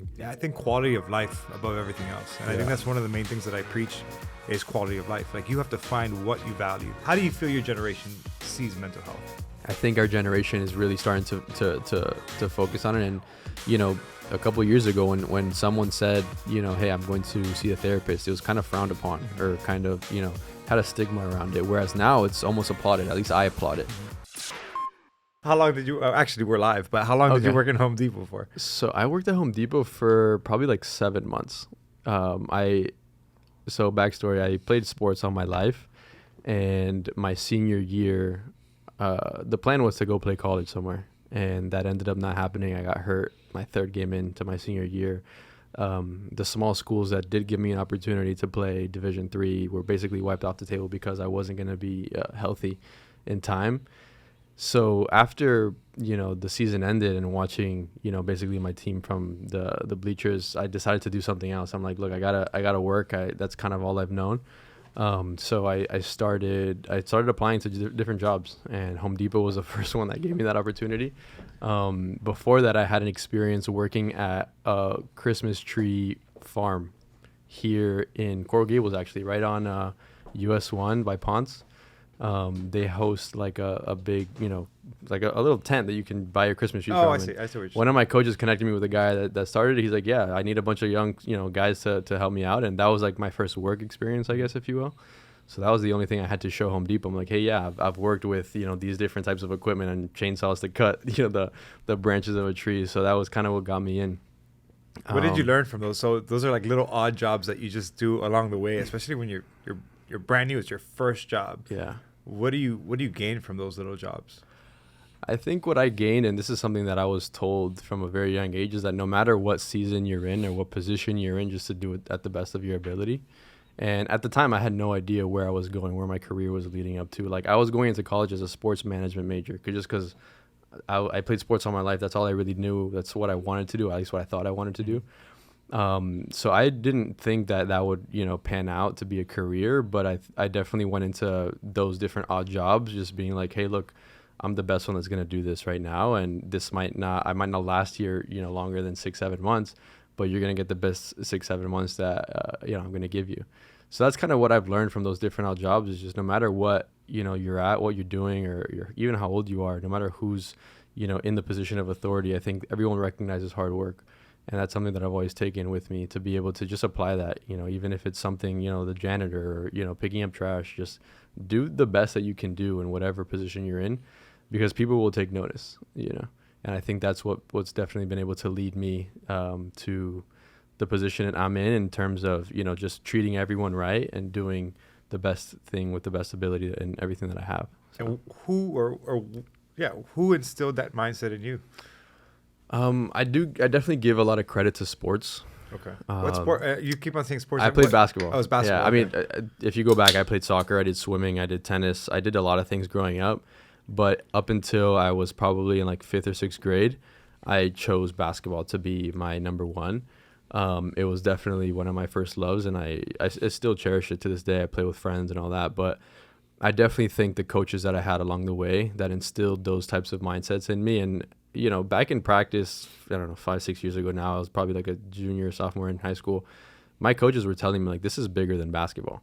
everything. Yeah, I think quality of life above everything else. And I think that's one of the main things that I preach is quality of life. Like, you have to find what you value. How do you feel your generation sees mental health? I think our generation is really starting to focus on it. And, a couple of years ago when someone said, hey, I'm going to see a therapist, it was kind of frowned upon or kind of, had a stigma around it. Whereas now it's almost applauded. At least I applaud it. How long did you, actually we're live, but how long did you work in Home Depot for? So I worked at Home Depot for probably like 7 months. So backstory, I played sports all my life, and my senior year, the plan was to go play college somewhere, and that ended up not happening. I got hurt my third game into my senior year. The small schools that did give me an opportunity to play Division III were basically wiped off the table because I wasn't going to be healthy in time. So after, the season ended and watching, basically my team from the bleachers, I decided to do something else. I'm like, look, I gotta work. That's kind of all I've known. So I started applying to different jobs, and Home Depot was the first one that gave me that opportunity. Before that, I had an experience working at a Christmas tree farm here in Coral Gables, actually, right on US 1 by Ponce. They host like a big, like a little tent that you can buy your Christmas tree from. I see what you're saying. One of my coaches connected me with a guy that started it. He's like, yeah, I need a bunch of young, guys to help me out. And that was like my first work experience, I guess, if you will. So that was the only thing I had to show Home Depot. I'm like, hey, yeah, I've worked with, these different types of equipment and chainsaws to cut, the branches of a tree. So that was kind of what got me in. What did you learn from those? So those are like little odd jobs that you just do along the way, especially when you're brand new. It's your first job. Yeah. What do you gain from those little jobs? I think what I gained, and this is something that I was told from a very young age, is that no matter what season you're in or what position you're in, just to do it at the best of your ability. And at the time, I had no idea where I was going, where my career was leading up to. Like, I was going into college as a sports management major, just because I played sports all my life. That's all I really knew. That's what I wanted to do, at least what I thought I wanted to do. So I didn't think that would, pan out to be a career, but I definitely went into those different odd jobs, just being like, hey, look, I'm the best one that's going to do this right now. And I might not last here, longer than 6-7 months, but you're going to get the best 6-7 months that, I'm going to give you. So that's kind of what I've learned from those different odd jobs, is just no matter what, you're at, what you're doing, or even how old you are, no matter who's, in the position of authority, I think everyone recognizes hard work. And that's something that I've always taken with me, to be able to just apply that, even if it's something, the janitor or, picking up trash, just do the best that you can do in whatever position you're in, because people will take notice, And I think that's what's definitely been able to lead me to the position that I'm in terms of, just treating everyone right and doing the best thing with the best ability in everything that I have. So. And who instilled that mindset in you? I definitely give a lot of credit to sports. Okay. What sport? You keep on saying sports. I played basketball. Oh, it was basketball. Yeah, I mean, if you go back, I played soccer, I did swimming, I did tennis, I did a lot of things growing up. But up until I was probably in like 5th or 6th grade, I chose basketball to be my number one. It was definitely one of my first loves, and I still cherish it to this day. I play with friends and all that, but I definitely think the coaches that I had along the way that instilled those types of mindsets in me. And back in practice, I don't know, 5-6 years ago now, I was probably like a junior or sophomore in high school. My coaches were telling me, like, this is bigger than basketball,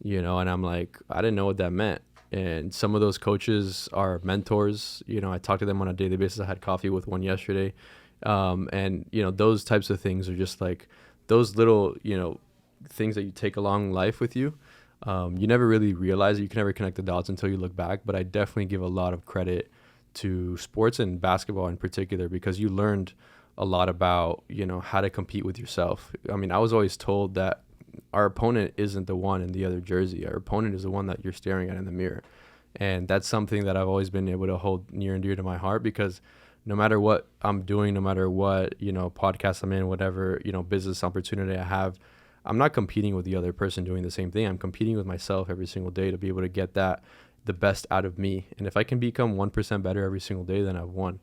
and I'm like, I didn't know what that meant. And some of those coaches are mentors. I talk to them on a daily basis. I had coffee with one yesterday. And, those types of things are just like those little, things that you take along life with you. You never really realize it. You can never connect the dots until you look back. But I definitely give a lot of credit to sports and basketball in particular, because you learned a lot about, how to compete with yourself. I mean, I was always told that our opponent isn't the one in the other jersey. Our opponent is the one that you're staring at in the mirror. And that's something that I've always been able to hold near and dear to my heart, because no matter what I'm doing, no matter what, podcast I'm in, whatever, business opportunity I have, I'm not competing with the other person doing the same thing. I'm competing with myself every single day to be able to get the best out of me. And if I can become 1% better every single day, then I've won.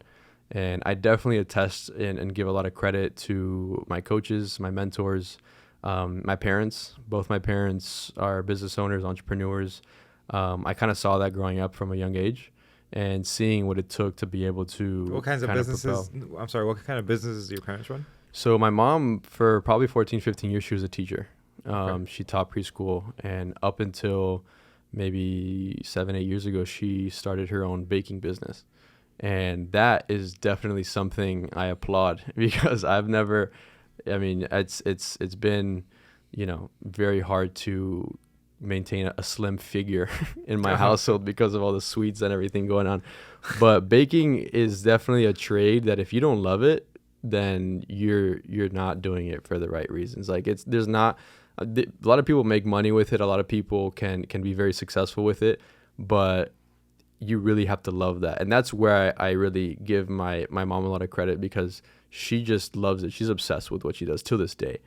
And I definitely attest and give a lot of credit to my coaches, my mentors, my parents. Both my parents are business owners, entrepreneurs. I kind of saw that growing up from a young age, and seeing what it took to be able to. What kinds of businesses? I'm sorry. What kind of businesses do your parents run? So my mom, for probably 14, 15 years, she was a teacher. Okay. She taught preschool, and up until maybe 7, 8 years ago, she started her own baking business. And that is definitely something I applaud because I've never, I mean, it's been, very hard to maintain a slim figure in my household because of all the sweets and everything going on. But baking is definitely a trade that if you don't love it, then you're not doing it for the right reasons. Like there's not a lot of people make money with it. A lot of people can be very successful with it, but you really have to love that. And that's where I really give my mom a lot of credit because she just loves it. She's obsessed with what she does to this day.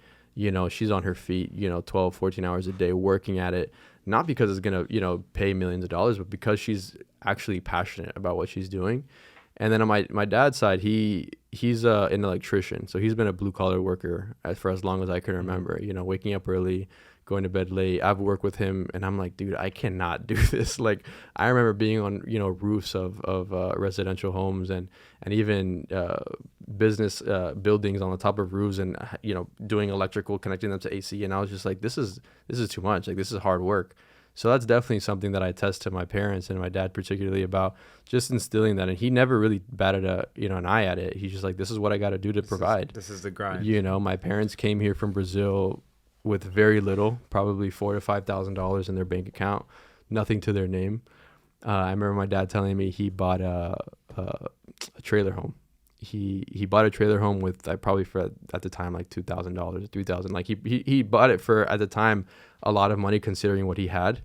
She's on her feet, 12, 14 hours a day working at it, not because it's going to, pay millions of dollars, but because she's actually passionate about what she's doing. And then on my dad's side, he's an electrician. So he's been a blue collar worker for as long as I can remember, waking up early, going to bed late. I've worked with him and I'm like, dude, I cannot do this. Like I remember being on, roofs of residential homes and even business buildings on the top of roofs and, doing electrical, connecting them to AC. And I was just like, this is too much. Like this is hard work. So that's definitely something that I attest to my parents and my dad particularly about just instilling that. And he never really batted an eye at it. He's just like, this is what I got to do to provide. This is the grind. My parents came here from Brazil with very little, probably $4,000 to $5,000 in their bank account, nothing to their name. I remember my dad telling me he bought a trailer home. He bought a trailer home with probably for at the time like $2,000, $3,000. Like he bought it for at the time a lot of money considering what he had,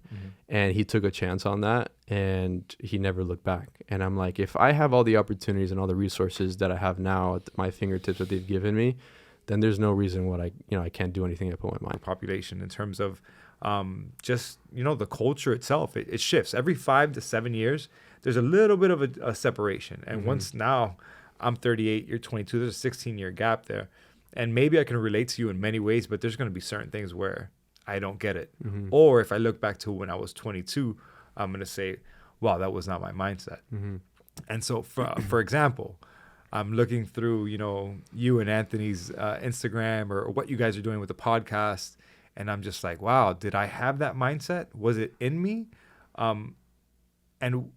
and he took a chance on that and he never looked back. And I'm like, if I have all the opportunities and all the resources that I have now at my fingertips that they've given me, then there's no reason what I can't do anything I put my mind. Population in terms of just the culture itself, it shifts every 5 to 7 years. There's a little bit of a separation, and once now I'm 38, you're 22, there's a 16-year gap there, and maybe I can relate to you in many ways, but there's going to be certain things where I don't get it. Or if I look back to when I was 22, I'm going to say, wow, that was not my mindset. And so for example, I'm looking through, you and Anthony's Instagram or what you guys are doing with the podcast. And I'm just like, wow, did I have that mindset? Was it in me? And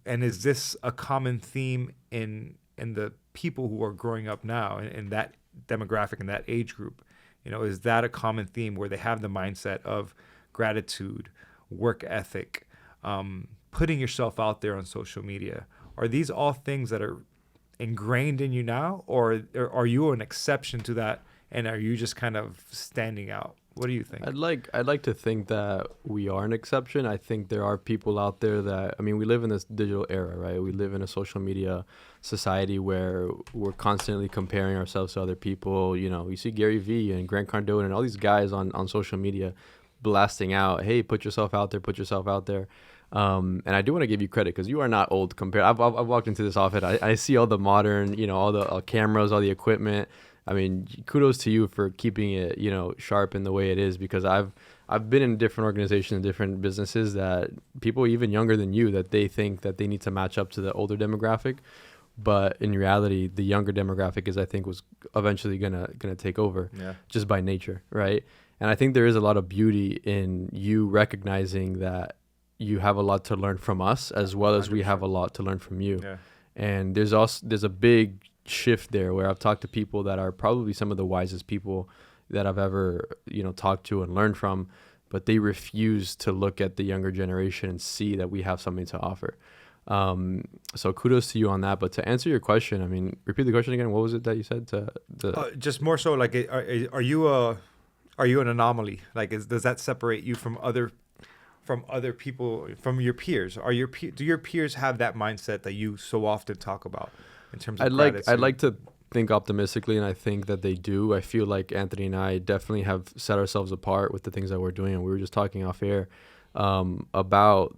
is this a common theme in the people who are growing up now in that demographic, in that age group? Is that a common theme where they have the mindset of gratitude, work ethic, putting yourself out there on social media? Are these all things that are ingrained in you now, or are you an exception to that, and are you just kind of standing out? What do you think? I'd like to think that we are an exception. I think there are people out there that, we live in this digital era, right? We live in a social media society where we're constantly comparing ourselves to other people. You see Gary Vee and Grant Cardone and all these guys on social media blasting out, hey, put yourself out there. And I do want to give you credit because you are not old compared. I've walked into this office. I see all the modern, all the cameras, all the equipment. Kudos to you for keeping it, sharp in the way it is, because I've been in different organizations, different businesses that people even younger than you, that they think that they need to match up to the older demographic. But in reality, the younger demographic was eventually gonna take over, just by nature, right? And I think there is a lot of beauty in you recognizing that you have a lot to learn from us as well as 100%. We have a lot to learn from you. Yeah. And there's a big shift there where I've talked to people that are probably some of the wisest people that I've ever, talked to and learned from, but they refuse to look at the younger generation and see that we have something to offer. So kudos to you on that. But to answer your question, repeat the question again. What was it that you said? Just more so like, are you an anomaly? Like, does that separate you from other people, from your peers? Do your peers have that mindset that you so often talk about in terms of gratitude? I'd like to think optimistically, and I think that they do. I feel like Anthony and I definitely have set ourselves apart with the things that we're doing. And we were just talking off air about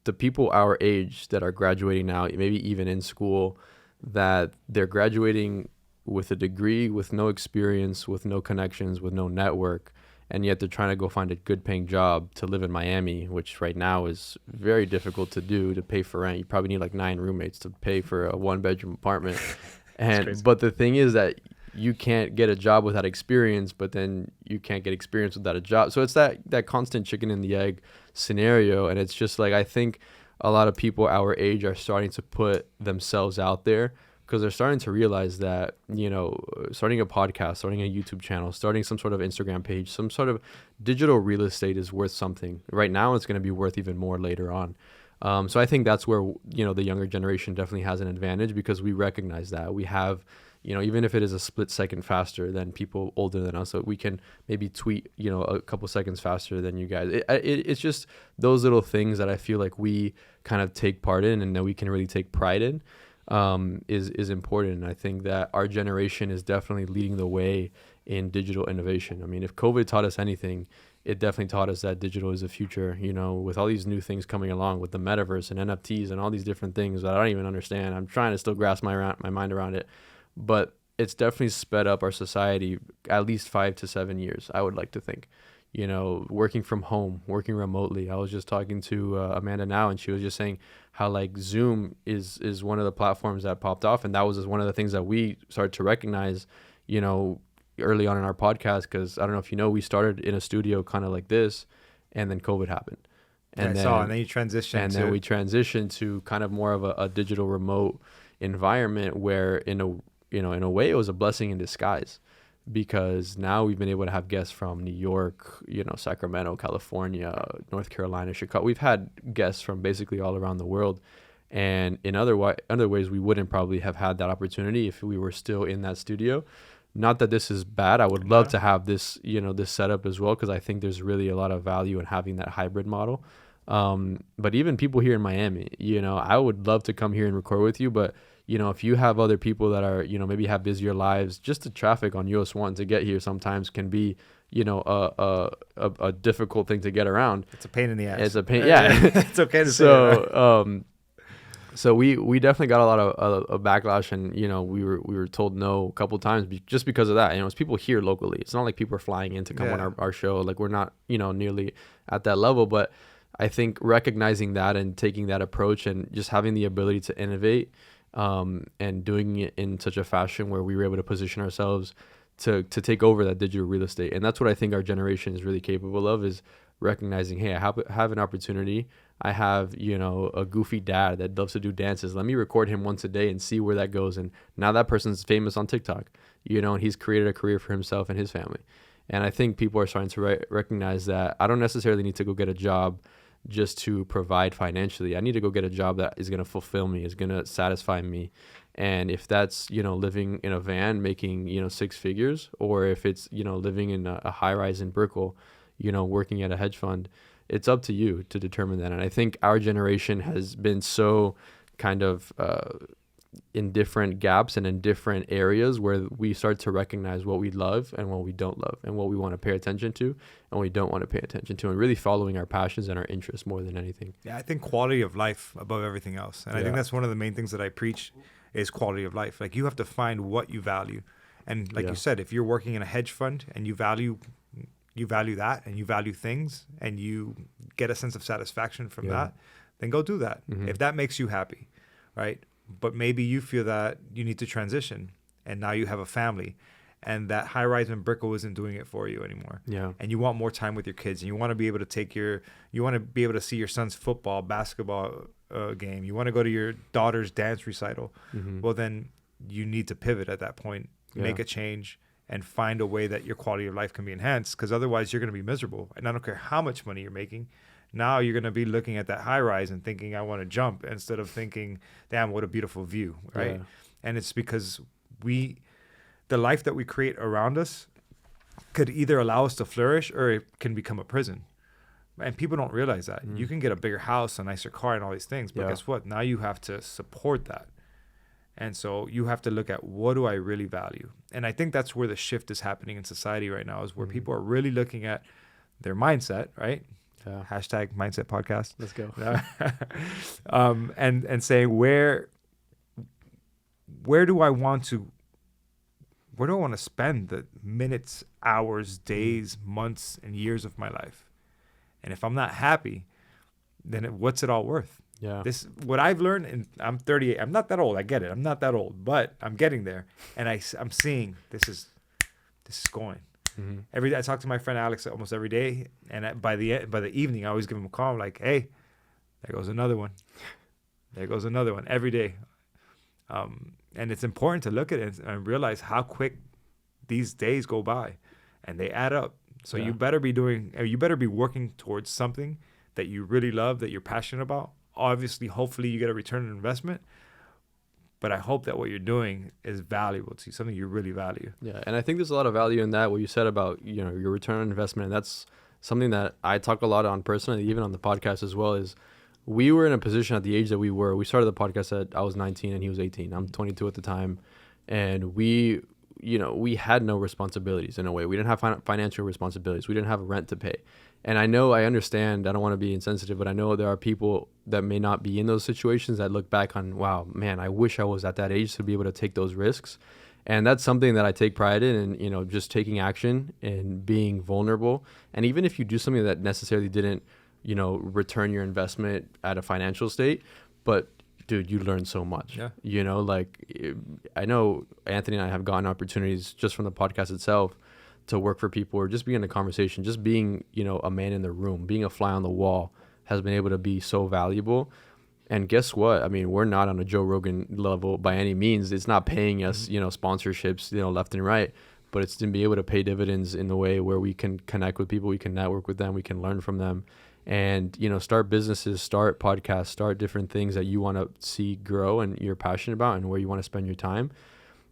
the people our age that are graduating now, maybe even in school, that they're graduating with a degree, with no experience, with no connections, with no network. And yet they're trying to go find a good paying job to live in Miami, which right now is very difficult to do, to pay for rent. You probably need like 9 roommates to pay for a 1-bedroom apartment. But the thing is that you can't get a job without experience, but then you can't get experience without a job. So it's that constant chicken and the egg scenario. And it's just like, I think a lot of people our age are starting to put themselves out there because they're starting to realize that, starting a podcast, starting a YouTube channel, starting some sort of Instagram page, some sort of digital real estate is worth something. Right now, it's going to be worth even more later on. So I think that's where, the younger generation definitely has an advantage because we recognize that. We have, even if it is a split second faster than people older than us, so we can maybe tweet, a couple seconds faster than you guys. It's just those little things that I feel like we kind of take part in and that we can really take pride in. Is important. And I think that our generation is definitely leading the way in digital innovation. I mean, if COVID taught us anything, it definitely taught us that digital is the future, with all these new things coming along with the metaverse and NFTs and all these different things that I don't even understand. I'm trying to still grasp my mind around it, but it's definitely sped up our society at least 5 to 7 years, I would like to think. Working from home, working remotely. I was just talking to Amanda now, and she was just saying how like Zoom is one of the platforms that popped off, and that was just one of the things that we started to recognize, early on in our podcast. Because I don't know if we started in a studio kind of like this, and then COVID happened, and then you transitioned, and then we transitioned to kind of more of a digital remote environment where in a way it was a blessing in disguise. Because now we've been able to have guests from New York, Sacramento, California, North Carolina, Chicago. We've had guests from basically all around the world. And in other ways, we wouldn't probably have had that opportunity if we were still in that studio. Not that this is bad. I would love to have this, this setup as well, because I think there's really a lot of value in having that hybrid model. But even people here in Miami, I would love to come here and record with you, but if you have other people that are, maybe have busier lives, just the traffic on US 1 to get here sometimes can be, a difficult thing to get around. It's a pain in the ass. It's a pain. Yeah. It's okay to say that. So we definitely got a lot of backlash, and, we were told no a couple of times just because of that. It's people here locally. It's not like people are flying in to come on our show. Like we're not, nearly at that level, but I think recognizing that and taking that approach and just having the ability to innovate, and doing it in such a fashion where we were able to position ourselves to take over that digital real estate. And that's what I think our generation is really capable of, is recognizing, hey, I have an opportunity. I have, a goofy dad that loves to do dances. Let me record him once a day and see where that goes. And now that person's famous on TikTok, and he's created a career for himself and his family. And I think people are starting to recognize that I don't necessarily need to go get a job just to provide financially. I need to go get a job that is going to fulfill me, is going to satisfy me. And if that's, living in a van making, 6 figures, or if it's, living in a high rise in Brickell, working at a hedge fund, it's up to you to determine that. And I think our generation has been so kind of in different gaps and in different areas where we start to recognize what we love and what we don't love, and what we want to pay attention to and what we don't want to pay attention to, and really following our passions and our interests more than anything. Yeah, I think quality of life above everything else. And I think that's one of the main things that I preach is quality of life. Like, you have to find what you value. And like you said, if you're working in a hedge fund and you value that, and you value things, and you get a sense of satisfaction from that, then go do that. Mm-hmm. If that makes you happy, right? But maybe you feel that you need to transition, and now you have a family, and that high rise in Brickell isn't doing it for you anymore. Yeah. And you want more time with your kids, and you want to be able to see your son's football, basketball game. You want to go to your daughter's dance recital. Mm-hmm. Well, then you need to pivot at that point, make a change, and find a way that your quality of life can be enhanced, because otherwise you're going to be miserable. And I don't care how much money you're making. Now you're going to be looking at that high rise and thinking, I want to jump, instead of thinking, damn, what a beautiful view, right? Yeah. And it's because the life that we create around us could either allow us to flourish, or it can become a prison. And people don't realize that. You can get a bigger house, a nicer car, and all these things. But guess what? Now you have to support that. And so you have to look at, what do I really value? And I think that's where the shift is happening in society right now, is where people are really looking at their mindset, right? Yeah. Hashtag mindset podcast. Let's go. And saying, where do I want to spend the minutes, hours, days, months, and years of my life? And if I'm not happy, then what's it all worth? Yeah. What I've learned, and I'm 38. I'm not that old. I get it. I'm not that old, but I'm getting there, and I'm seeing this is going. Mm-hmm. Every day I talk to my friend Alex almost every day, and by the evening I always give him a call. I'm like, hey, there goes another one. There goes another one every day. And it's important to look at it and realize how quick these days go by, and they add up. So you better be working towards something that you really love, that you're passionate about. Obviously, hopefully you get a return on investment, but I hope that what you're doing is valuable to you, something you really value. Yeah, and I think there's a lot of value in that, what you said about, your return on investment. And that's something that I talk a lot on personally, even on the podcast as well, is we were in a position at the age that we were. We started the podcast at, I was 19 and he was 18. I'm 22 at the time. And we had no responsibilities in a way. We didn't have financial responsibilities. We didn't have rent to pay. And I understand, I don't want to be insensitive, but I know there are people that may not be in those situations that look back on, wow, man, I wish I was at that age to be able to take those risks. And that's something that I take pride in, and, just taking action and being vulnerable. And even if you do something that necessarily didn't, return your investment at a financial state, but dude, you learn so much. Yeah. I know Anthony and I have gotten opportunities just from the podcast itself to work for people or just be in a conversation, just being, a man in the room, being a fly on the wall has been able to be so valuable. And guess what? I mean, we're not on a Joe Rogan level by any means. It's not paying us, sponsorships, left and right, but it's to be able to pay dividends in the way where we can connect with people, we can network with them, we can learn from them, and, start businesses, start podcasts, start different things that you want to see grow and you're passionate about and where you want to spend your time.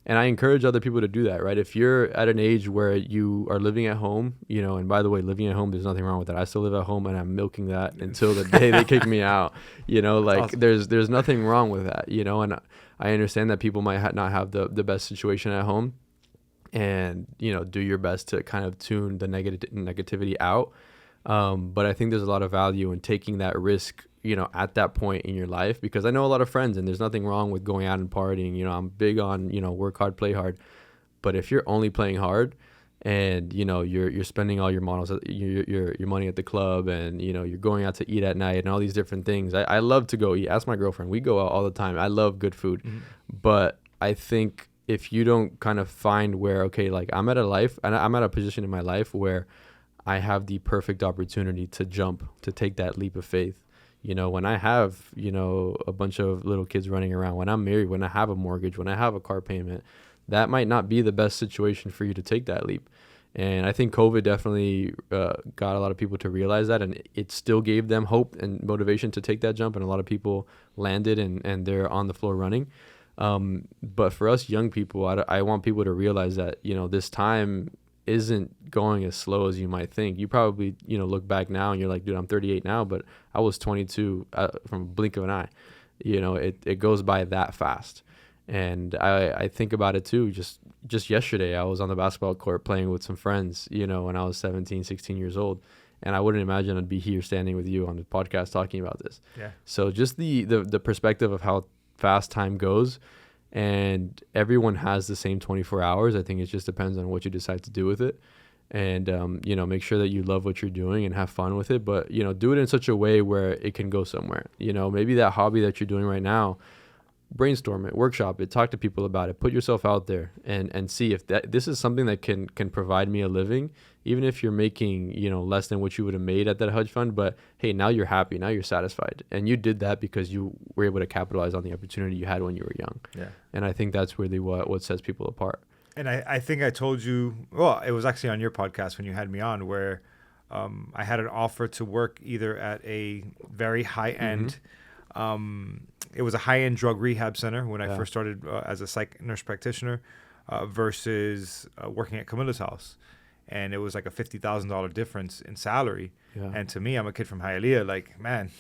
And I encourage other people to do that, right? If you're at an age where you are living at home, and by the way, living at home, there's nothing wrong with that. I still live at home and I'm milking that until the day they kick me out, awesome. There's nothing wrong with that, and I understand that people might not have the best situation at home, and, do your best to kind of tune the negativity out. But I think there's a lot of value in taking that risk, at that point in your life, because I know a lot of friends and there's nothing wrong with going out and partying. I'm big on, work hard, play hard. But if you're only playing hard and, you're spending all your your money at the club and, you're going out to eat at night and all these different things. I love to go eat. Ask my girlfriend. We go out all the time. I love good food. Mm-hmm. But I think if you don't kind of find where, okay, like I'm at a position in my life where I have the perfect opportunity to take that leap of faith. When I have, a bunch of little kids running around, when I'm married, when I have a mortgage, when I have a car payment, that might not be the best situation for you to take that leap. And I think COVID definitely got a lot of people to realize that, and it still gave them hope and motivation to take that jump. And a lot of people landed and they're on the floor running. But for us young people, I want people to realize that, this time isn't going as slow as you might think. You probably, look back now and you're like, dude, I'm 38 now, but I was 22 from a blink of an eye. It goes by that fast. And I think about it too. Just yesterday, I was on the basketball court playing with some friends, when I was 17, 16 years old. And I wouldn't imagine I'd be here standing with you on the podcast talking about this. Yeah. So just the perspective of how fast time goes, and everyone has the same 24 hours. I think it just depends on what you decide to do with it. And, make sure that you love what you're doing and have fun with it. But, do it in such a way where it can go somewhere. Maybe that hobby that you're doing right now, brainstorm it, workshop it, talk to people about it, put yourself out there and see if this is something that can provide me a living, even if you're making, less than what you would have made at that hedge fund. But hey, now you're happy, now you're satisfied. And you did that because you were able to capitalize on the opportunity you had when you were young. Yeah. And I think that's really what sets people apart. And I think I told you, well, it was actually on your podcast when you had me on, where I had an offer to work either at a very high end, it was a high-end drug rehab center when I first started as a psych nurse practitioner versus working at Camilla's house. And it was like a $50,000 difference in salary. Yeah. And to me, I'm a kid from Hialeah, like, man,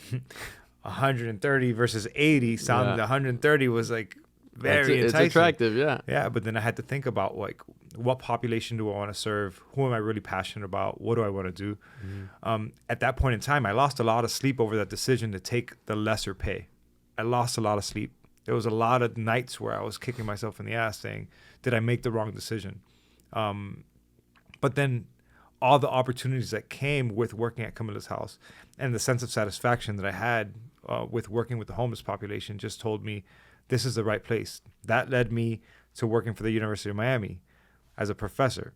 130 versus 80 sounded, 130 was like very enticing. It's attractive, yeah. Yeah, but then I had to think about like, what population do I want to serve? Who am I really passionate about? What do I want to do? Mm-hmm. At that point in time, I lost a lot of sleep over that decision to take the lesser pay. I lost a lot of sleep. There was a lot of nights where I was kicking myself in the ass saying, did I make the wrong decision? But then all the opportunities that came with working at Camilla's house and the sense of satisfaction that I had with working with the homeless population just told me this is the right place. That led me to working for the University of Miami as a professor.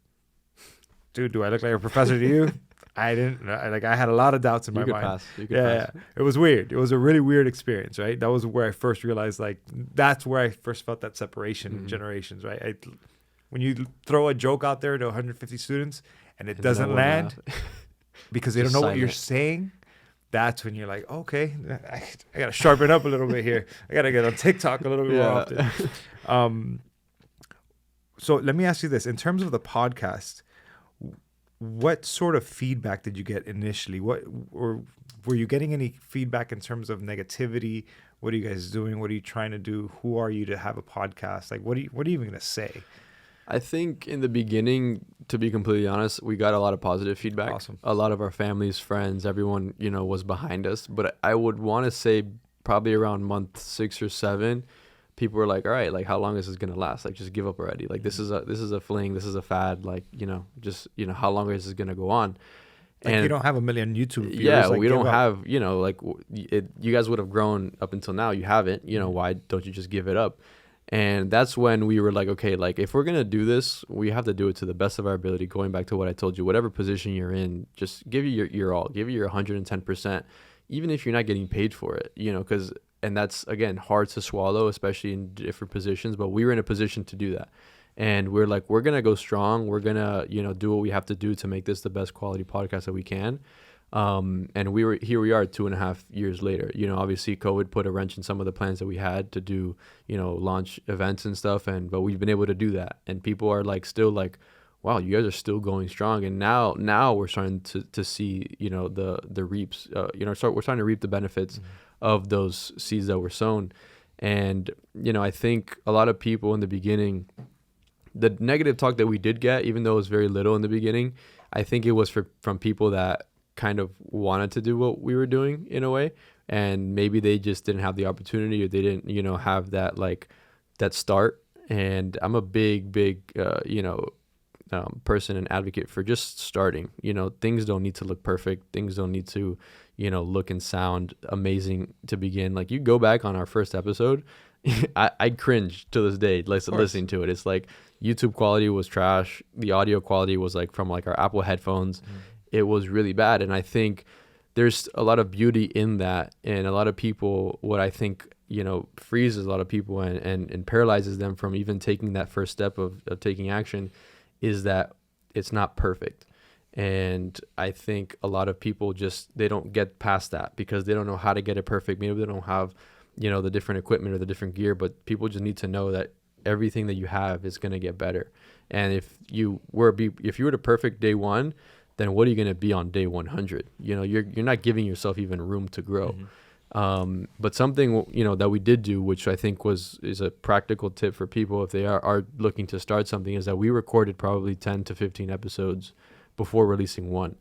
Dude, do I look like a professor to you? I didn't. I had a lot of doubts in my mind. You could pass. Yeah. It was weird. It was a really weird experience, right? That was where I first realized, like, that's where I first felt that separation in generations, right? When you throw a joke out there to 150 students and it doesn't land because they don't know what you're saying, that's when you're like, okay, I got to sharpen up a little bit here. I got to get on TikTok a little bit more often. So let me ask you this. In terms of the podcast, what sort of feedback did you get initially? Or were you getting any feedback in terms of negativity? What are you guys doing? What are you trying to do? Who are you to have a podcast? Like, what are you even going to say? I think in the beginning, to be completely honest, we got a lot of positive feedback. Awesome. A lot of our families, friends, everyone, was behind us. But I would want to say probably around month 6 or 7, people were like, all right, like, how long is this going to last? Like, just give up already. Like, this is a fling. This is a fad. Like, just, how long is this going to go on? Like, and you don't have a million YouTube viewers. Yeah, like, we don't have, you guys would have grown up until now. You haven't, why don't you just give it up? And that's when we were like, okay, like, if we're going to do this, we have to do it to the best of our ability. Going back to what I told you, whatever position you're in, just give you your all, give you your 110%, even if you're not getting paid for it, because, and that's, again, hard to swallow, especially in different positions, but we were in a position to do that. And we're like, we're going to go strong. We're going to, do what we have to do to make this the best quality podcast that we can. And here we are 2.5 years later. Obviously COVID put a wrench in some of the plans that we had to do, launch events and stuff. But we've been able to do that. And people are like, still like, wow, you guys are still going strong. And now we're starting to see, the reaps, we're starting to reap the benefits of those seeds that were sown. And, I think a lot of people in the beginning, the negative talk that we did get, even though it was very little in the beginning, I think it was from people that kind of wanted to do what we were doing in a way, and maybe they just didn't have the opportunity, or they didn't have that, like, that start. And I'm a big person and advocate for just starting. Things don't need to look perfect, things don't need to look and sound amazing to begin. Like, you go back on our first episode, I cringe to this day listening to it. It's like YouTube quality was trash, the audio quality was like from like our Apple headphones. It was really bad. And I think there's a lot of beauty in that. And a lot of people, what I think, freezes a lot of people and paralyzes them from even taking that first step of taking action is that it's not perfect. And I think a lot of people they don't get past that because they don't know how to get it perfect. Maybe they don't have, the different equipment or the different gear, but people just need to know that everything that you have is going to get better. And if you were to perfect day 1, then what are you going to be on day 100? You're not giving yourself even room to grow. But something, that we did do, which I think is a practical tip for people if they are looking to start something, is that we recorded probably 10 to 15 episodes before releasing one.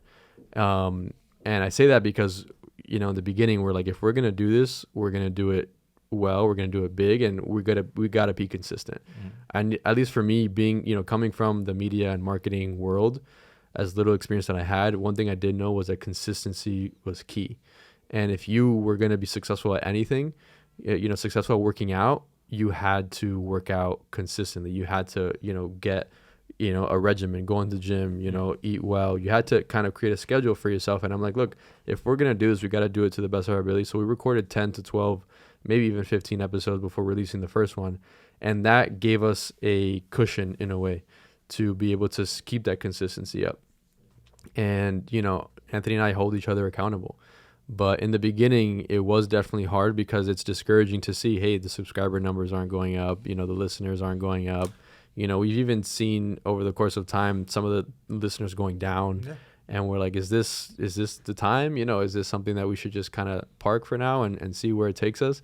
And I say that because, in the beginning, we're like, if we're going to do this, we're going to do it well, we're going to do it big, and we got to be consistent. And at least for me, being, coming from the media and marketing world, as little experience that I had, one thing I did know was that consistency was key. And if you were going to be successful at anything, successful at working out, you had to work out consistently. You had to, get, a regimen, go into the gym, eat well. You had to kind of create a schedule for yourself. And I'm like, look, if we're going to do this, we got to do it to the best of our ability. So we recorded 10 to 12, maybe even 15 episodes before releasing the first one. And that gave us a cushion in a way to be able to keep that consistency up. And, Anthony and I hold each other accountable. But in the beginning, it was definitely hard because it's discouraging to see, hey, the subscriber numbers aren't going up, the listeners aren't going up. We've even seen over the course of time, some of the listeners going down. Yeah. And we're like, is this the time? Is this something that we should just kind of park for now and see where it takes us?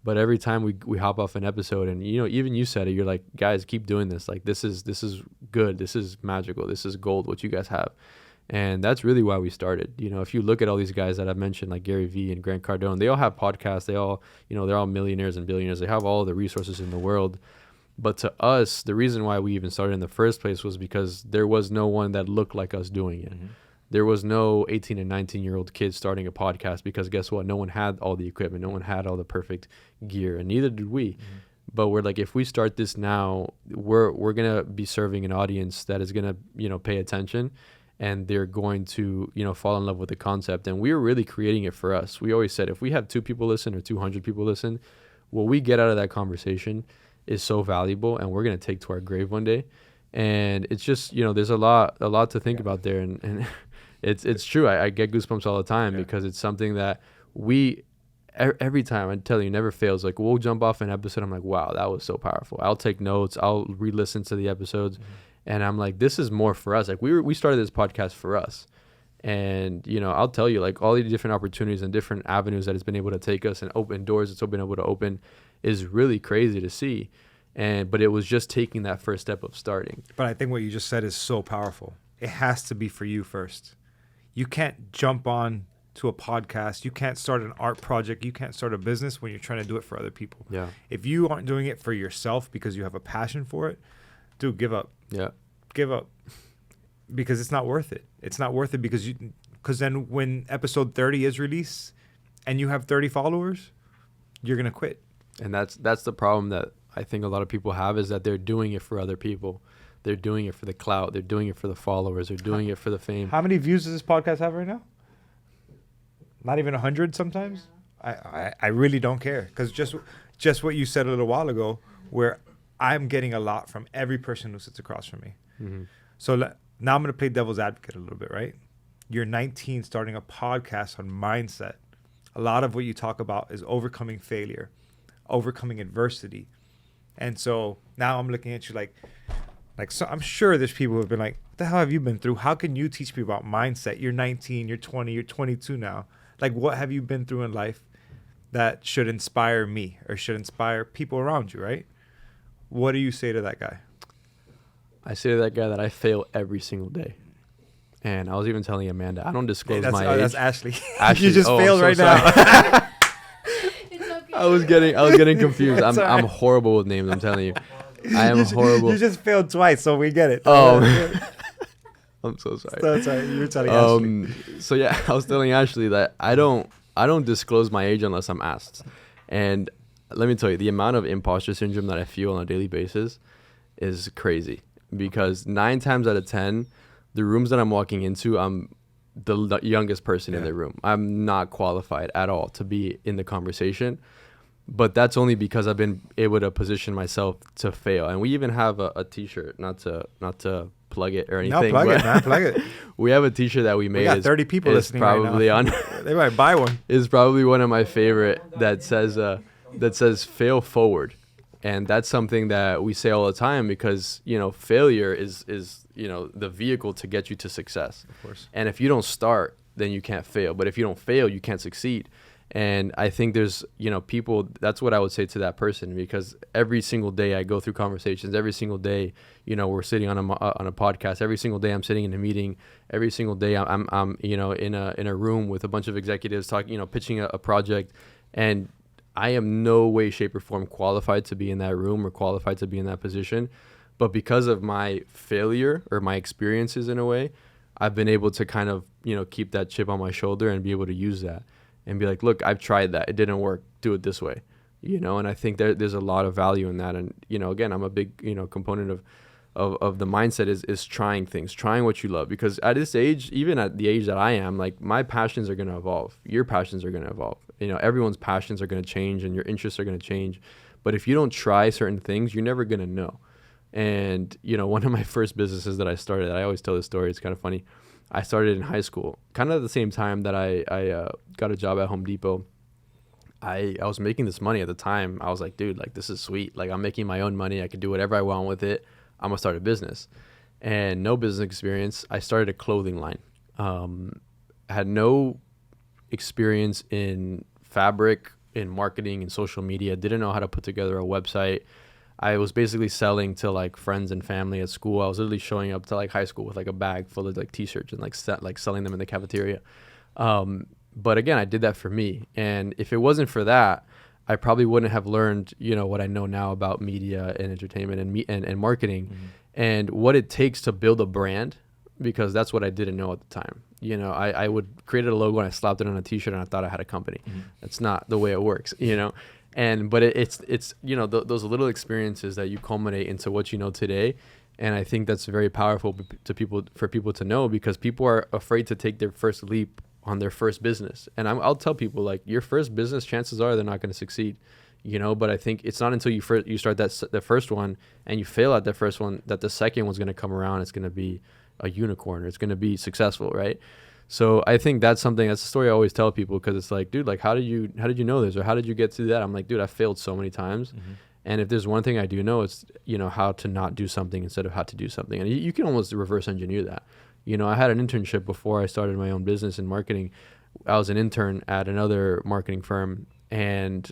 But every time we hop off an episode, and even you said it, you're like, guys, keep doing this. Like, this is good. This is magical. This is gold, what you guys have. And that's really why we started. If you look at all these guys that I've mentioned, like Gary Vee and Grant Cardone, they all have podcasts. They all, they're all millionaires and billionaires. They have all the resources in the world. But to us, the reason why we even started in the first place was because there was no one that looked like us doing it. There was no 18 and 19-year-old kids starting a podcast because guess what? No one had all the equipment. No one had all the perfect gear, and neither did we. But we're like, if we start this now, we're going to be serving an audience that is going to, pay attention, and they're going to, fall in love with the concept. And we were really creating it for us. We always said if we have 2 people listen or 200 people listen, what we get out of that conversation is so valuable, and we're going to take to our grave one day. And it's just, there's a lot to think about there. And it's true. I get goosebumps all the time because it's something that every time, I tell you, never fails. Like, we'll jump off an episode. I'm like, wow, that was so powerful. I'll take notes. I'll re-listen to the episodes. And I'm like, this is more for us. Like, we started this podcast for us. And, I'll tell you, like, all the different opportunities and different avenues that it's been able to take us and open doors it's been able to open is really crazy to see. But it was just taking that first step of starting. But I think what you just said is so powerful. It has to be for you first. You can't jump on to a podcast. You can't start an art project. You can't start a business when you're trying to do it for other people. Yeah. If you aren't doing it for yourself because you have a passion for it, dude, give up. Yeah. Give up. Because it's not worth it. It's not worth it because then when episode 30 is released and you have 30 followers, you're going to quit. And that's the problem that I think a lot of people have, is that they're doing it for other people. They're doing it for the clout. They're doing it for the followers. They're doing it for the fame. How many views does this podcast have right now? Not even 100 sometimes? I really don't care. Because just what you said a little while ago, where I'm getting a lot from every person who sits across from me. Mm-hmm. So now I'm going to play devil's advocate a little bit, right? You're 19 starting a podcast on mindset. A lot of what you talk about is overcoming failure, overcoming adversity. And so now I'm looking at you like so I'm sure there's people who have been like, what the hell have you been through? How can you teach me about mindset? You're 19, you're 20, you're 22 now. Like, what have you been through in life that should inspire me or should inspire people around you, right? What do you say to that guy? I say to that guy that I fail every single day. And I was even telling Amanda, I don't disclose my age. That's Ashley. Ashley. You just failed right sorry. now. It's okay. I was getting confused. I'm horrible with names, I'm telling you. I am horrible. You just failed twice, so we get it. Oh, I'm so sorry. That's right. You were telling Ashley. So yeah, I was telling Ashley that I don't disclose my age unless I'm asked. And let me tell you, the amount of imposter syndrome that I feel on a daily basis is crazy. Because 9 times out of 10, the rooms that I'm walking into, I'm the youngest person in the room. I'm not qualified at all to be in the conversation. But that's only because I've been able to position myself to fail. And we even have a T-shirt, not to plug it or anything. No, plug it, man. Plug it. We have a T-shirt that we made. We got 30 people listening probably right now. They might buy one. It's probably one of my favorite that says fail forward. And that's something that we say all the time because, failure is the vehicle to get you to success. Of course. And if you don't start, then you can't fail. But if you don't fail, you can't succeed. And I think there's, people, that's what I would say to that person, because every single day I go through conversations, every single day, we're sitting on a podcast, every single day I'm sitting in a meeting, every single day I'm in a room with a bunch of executives talking, pitching a project, and I am no way, shape, or form qualified to be in that room or qualified to be in that position. But because of my failure or my experiences in a way, I've been able to kind of, keep that chip on my shoulder and be able to use that and be like, look, I've tried that. It didn't work. Do it this way, and I think there's a lot of value in that. And, again, I'm a big, component of the mindset is trying things, trying what you love, because at this age, even at the age that I am, like, my passions are going to evolve. Your passions are going to evolve. Everyone's passions are going to change and your interests are going to change. But if you don't try certain things, you're never going to know. And, one of my first businesses that I started, I always tell this story. It's kind of funny. I started in high school, kind of at the same time that I got a job at Home Depot. I was making this money at the time. I was like, dude, like, this is sweet. Like, I'm making my own money. I can do whatever I want with it. I'm going to start a business. And no business experience. I started a clothing line. I had no experience in fabric, in marketing, in social media. Didn't know how to put together a website. I was basically selling to like friends and family at school. I was literally showing up to like high school with like a bag full of like t-shirts and like selling them in the cafeteria. But again, I did that for me. And if it wasn't for that, I probably wouldn't have learned, what I know now about media and entertainment and marketing, and what it takes to build a brand because that's what I didn't know at the time. I would create a logo and I slapped it on a t-shirt and I thought I had a company. That's not the way it works, but it's those little experiences that you culminate into what you know today. And I think that's very powerful for people to know, because people are afraid to take their first leap on their first business. And I'll tell people, like, your first business, chances are they're not going to succeed, but I think it's not until you start the first one and you fail at the first one that the second one's going to come around. It's going to be a unicorn, or it's going to be successful, right? So I think that's a story I always tell people, because it's like, dude, like, how did you know this, or how did you get to that? I'm like, dude, I failed so many times. And if there's one thing I do know, it's, how to not do something instead of how to do something. And you can almost reverse engineer that. I had an internship before I started my own business in marketing. I was an intern at another marketing firm. And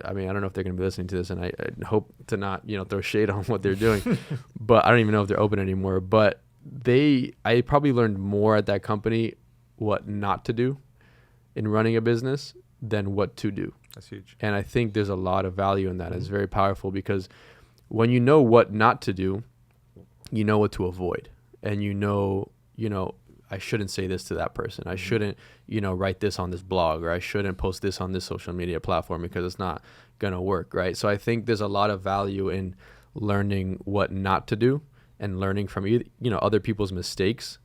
I mean, I don't know if they're going to be listening to this, and I hope to not, throw shade on what they're doing, but I don't even know if they're open anymore. But I probably learned more at that company what not to do in running a business than what to do. That's huge. And I think there's a lot of value in that. It's very powerful, because when you know what not to do, you know what to avoid. And I shouldn't say this to that person. I shouldn't, write this on this blog, or I shouldn't post this on this social media platform, because it's not going to work, right? So I think there's a lot of value in learning what not to do and learning from, other people's mistakes,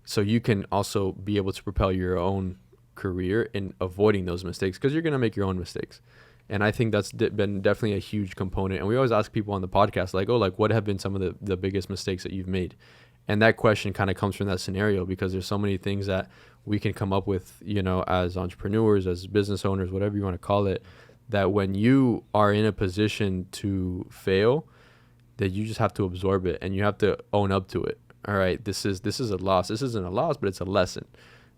so you can also be able to propel your own career in avoiding those mistakes, because you're going to make your own mistakes. And I think that's been definitely a huge component. And we always ask people on the podcast, like, what have been some of the biggest mistakes that you've made? And that question kind of comes from that scenario, because there's so many things that we can come up with, as entrepreneurs, as business owners, whatever you want to call it, that when you are in a position to fail, that you just have to absorb it and you have to own up to it. All right, this is a loss. This isn't a loss, but it's a lesson,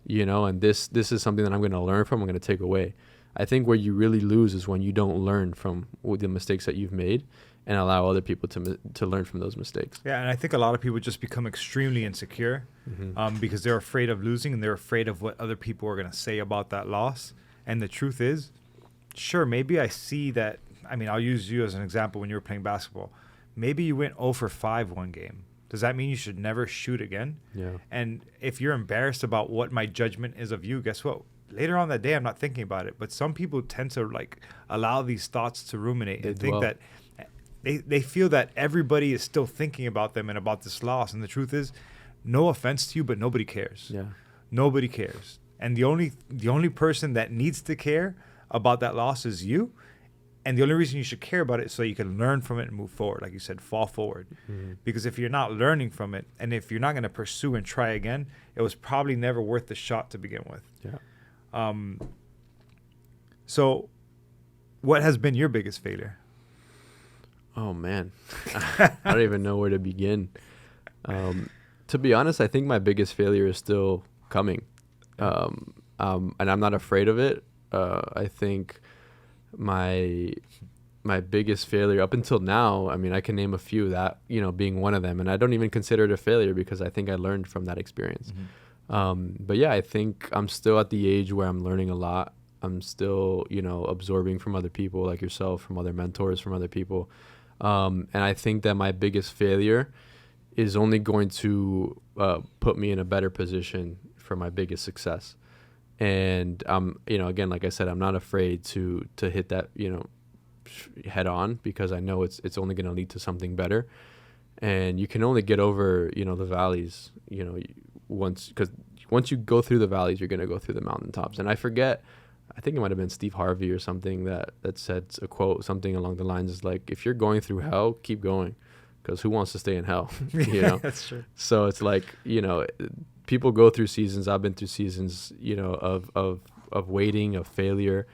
and this is something that I'm going to learn from, I'm going to take away. I think where you really lose is when you don't learn from the mistakes that you've made and allow other people to learn from those mistakes. Yeah, and I think a lot of people just become extremely insecure because they're afraid of losing, and they're afraid of what other people are going to say about that loss. And the truth is, sure, maybe I see that. I mean, I'll use you as an example. When you were playing basketball, maybe you went 0 for 5 one game. Does that mean you should never shoot again? Yeah. And if you're embarrassed about what my judgment is of you, guess what? Later on that day, I'm not thinking about it. But some people tend to allow these thoughts to ruminate and think that they feel that everybody is still thinking about them and about this loss. And the truth is, no offense to you, but nobody cares. Yeah. Nobody cares. And the only person that needs to care about that loss is you. And the only reason you should care about it is so you can learn from it and move forward. Like you said, fall forward. Because if you're not learning from it, and if you're not going to pursue and try again, it was probably never worth the shot to begin with. Yeah. So what has been your biggest failure? Oh, man. I don't even know where to begin. To be honest, I think my biggest failure is still coming. And I'm not afraid of it. I think my biggest failure up until now, I mean, I can name a few, that, being one of them. And I don't even consider it a failure, because I think I learned from that experience. But yeah, I think I'm still at the age where I'm learning a lot. I'm still, absorbing from other people like yourself, from other mentors, from other people. And I think that my biggest failure is only going to put me in a better position for my biggest success. And again, like I said, I'm not afraid to hit that, head on, because I know it's only going to lead to something better. And you can only get over, the valleys, because once you go through the valleys, you're going to go through the mountaintops. And I think it might have been Steve Harvey or something that said a quote, something along the lines is like, if you're going through hell, keep going, because who wants to stay in hell? That's true. So it's like, people go through seasons. I've been through seasons, of waiting, of failure,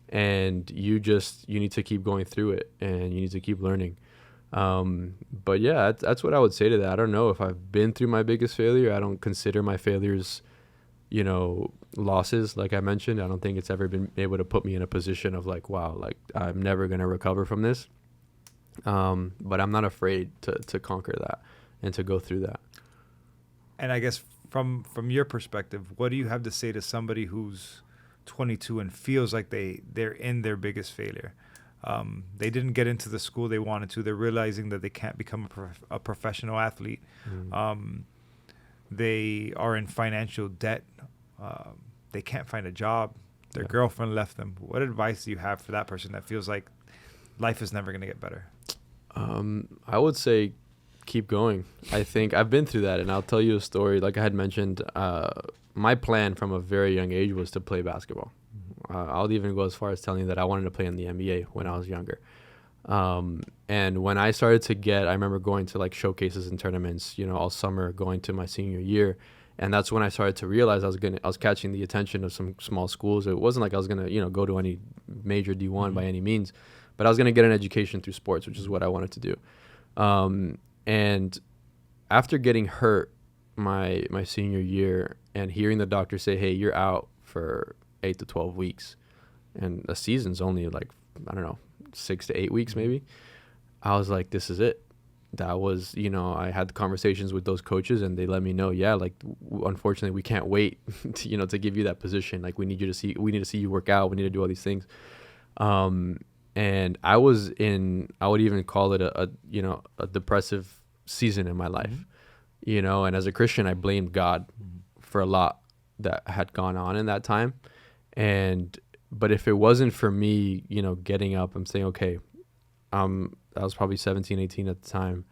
and you need to keep going through it, and you need to keep learning. But yeah, that's what I would say to that. I don't know if I've been through my biggest failure. I don't consider my failures, losses. Like I mentioned, I don't think it's ever been able to put me in a position of like, wow, like I'm never going to recover from this. But I'm not afraid to conquer that and to go through that. And I guess from your perspective, what do you have to say to somebody who's 22 and feels like they're in their biggest failure? They didn't get into the school they wanted to. They're realizing that they can't become a professional athlete. they are in financial debt, they can't find a job, their girlfriend left them. What advice do you have for that person that feels like life is never going to get better? I would say keep going. I think I've been through that, and I'll tell you a story. Like I had mentioned, my plan from a very young age was to play basketball. I'll even go as far as telling you that I wanted to play in the NBA when I was younger. And when I started to I remember going to like showcases and tournaments, all summer going to my senior year. And that's when I started to realize I was catching the attention of some small schools. It wasn't like I was going to, go to any major D1 by any means, but I was going to get an education through sports, which is what I wanted to do. And after getting hurt my senior year and hearing the doctor say, hey, you're out for 8 to 12 weeks, and a season's only like, I don't know, 6 to 8 weeks maybe, I was like, this is it. That was, I had conversations with those coaches, and they let me know, unfortunately we can't wait to, to give you that position. Like we need to see you work out. We need to do all these things. And I would even call it a depressive season in my life, and as a Christian, I blamed God for a lot that had gone on in that time. But if it wasn't for me, getting up, I'm saying, okay, I was probably 17, 18 at the time.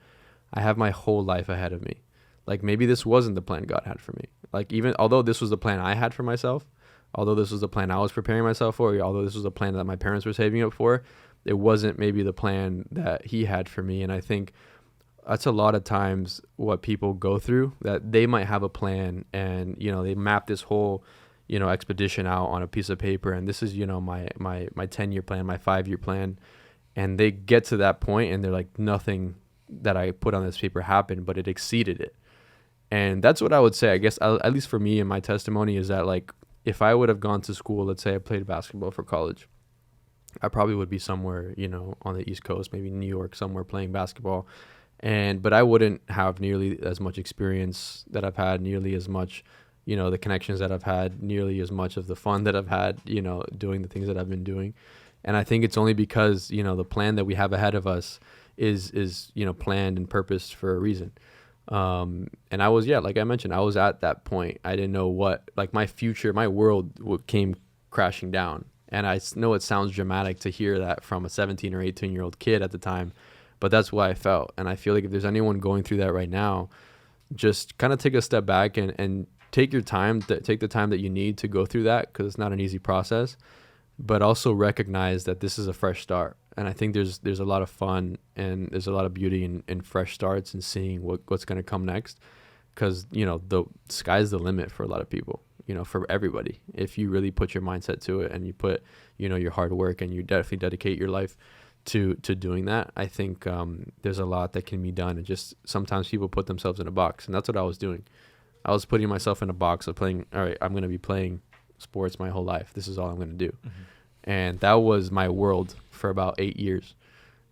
I have my whole life ahead of me. Like maybe this wasn't the plan God had for me. Like even although this was the plan I had for myself, although this was the plan I was preparing myself for, although this was a plan that my parents were saving up for, it wasn't maybe the plan that he had for me. And I think that's a lot of times what people go through, that they might have a plan and, they map this whole, expedition out on a piece of paper. And this is, my 10-year plan, my 5-year plan. And they get to that point and they're like, nothing that I put on this paper happened, but it exceeded it. And that's what I would say, I guess, at least for me in my testimony, is that like, if I would have gone to school, let's say I played basketball for college, I probably would be somewhere, on the East Coast, maybe New York, somewhere playing basketball. But I wouldn't have nearly as much experience that I've had, nearly as much, the connections that I've had, nearly as much of the fun that I've had, doing the things that I've been doing. And I think it's only because, the plan that we have ahead of us is planned and purposed for a reason. And I was, like I mentioned, I was at that point. I didn't know what, like my future, my world came crashing down. And I know it sounds dramatic to hear that from a 17 or 18-year-old kid at the time, but that's what I felt. And I feel like if there's anyone going through that right now, just kind of take a step back and take your time, take the time that you need to go through that, because it's not an easy process, but also recognize that this is a fresh start. And I think there's a lot of fun and there's a lot of beauty in fresh starts and seeing what's going to come next, because, the sky's the limit for a lot of people, for everybody. If you really put your mindset to it and you put, your hard work and you definitely dedicate your life to doing that, I think there's a lot that can be done. And just sometimes people put themselves in a box, and that's what I was doing. I was putting myself in a box of playing, all right, I'm going to be playing sports my whole life. This is all I'm going to do. Mm-hmm. And that was my world for about 8 years.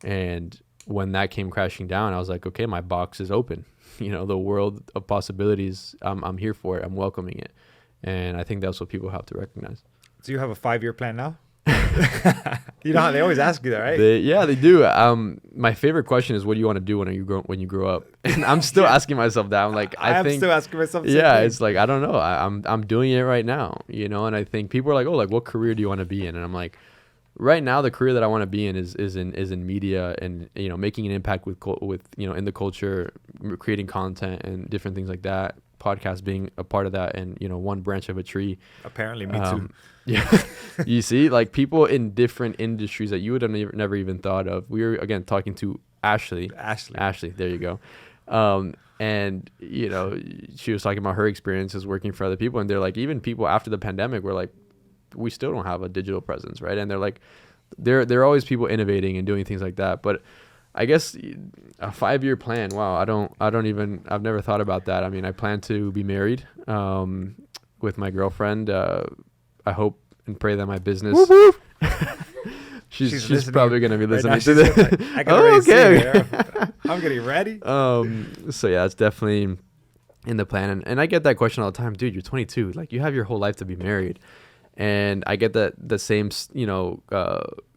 And when that came crashing down, I was like, okay, my box is open. The world of possibilities, I'm here for it. I'm welcoming it. And I think that's what people have to recognize. Do you have a 5-year plan now? You know how they always ask you that, right? They do. My favorite question is, what do you want to do when you grow up? And I'm still asking myself that. I'm like, I'm still asking myself. Yeah, it's like, I don't know. I'm doing it right now, And I think people are like, oh, like what career do you want to be in? And I'm like, right now the career that I want to be in is in media and making an impact with in the culture, creating content and different things like that. Podcast being a part of that, and one branch of a tree. Apparently, me too. Yeah, you see, like people in different industries that you would have never even thought of. We were again talking to Ashley. There you go. And she was talking about her experiences working for other people, and they're like, even people after the pandemic were like, we still don't have a digital presence, right? And they're like, there are always people innovating and doing things like that, but I guess a 5-year plan. Wow. I've never thought about that. I mean, I plan to be married, with my girlfriend. I hope and pray that my business, she's probably going to be listening to this. I can already see her. I'm getting ready. So yeah, it's definitely in the plan. And I get that question all the time, dude, you're 22. Like you have your whole life to be married. And I get the same,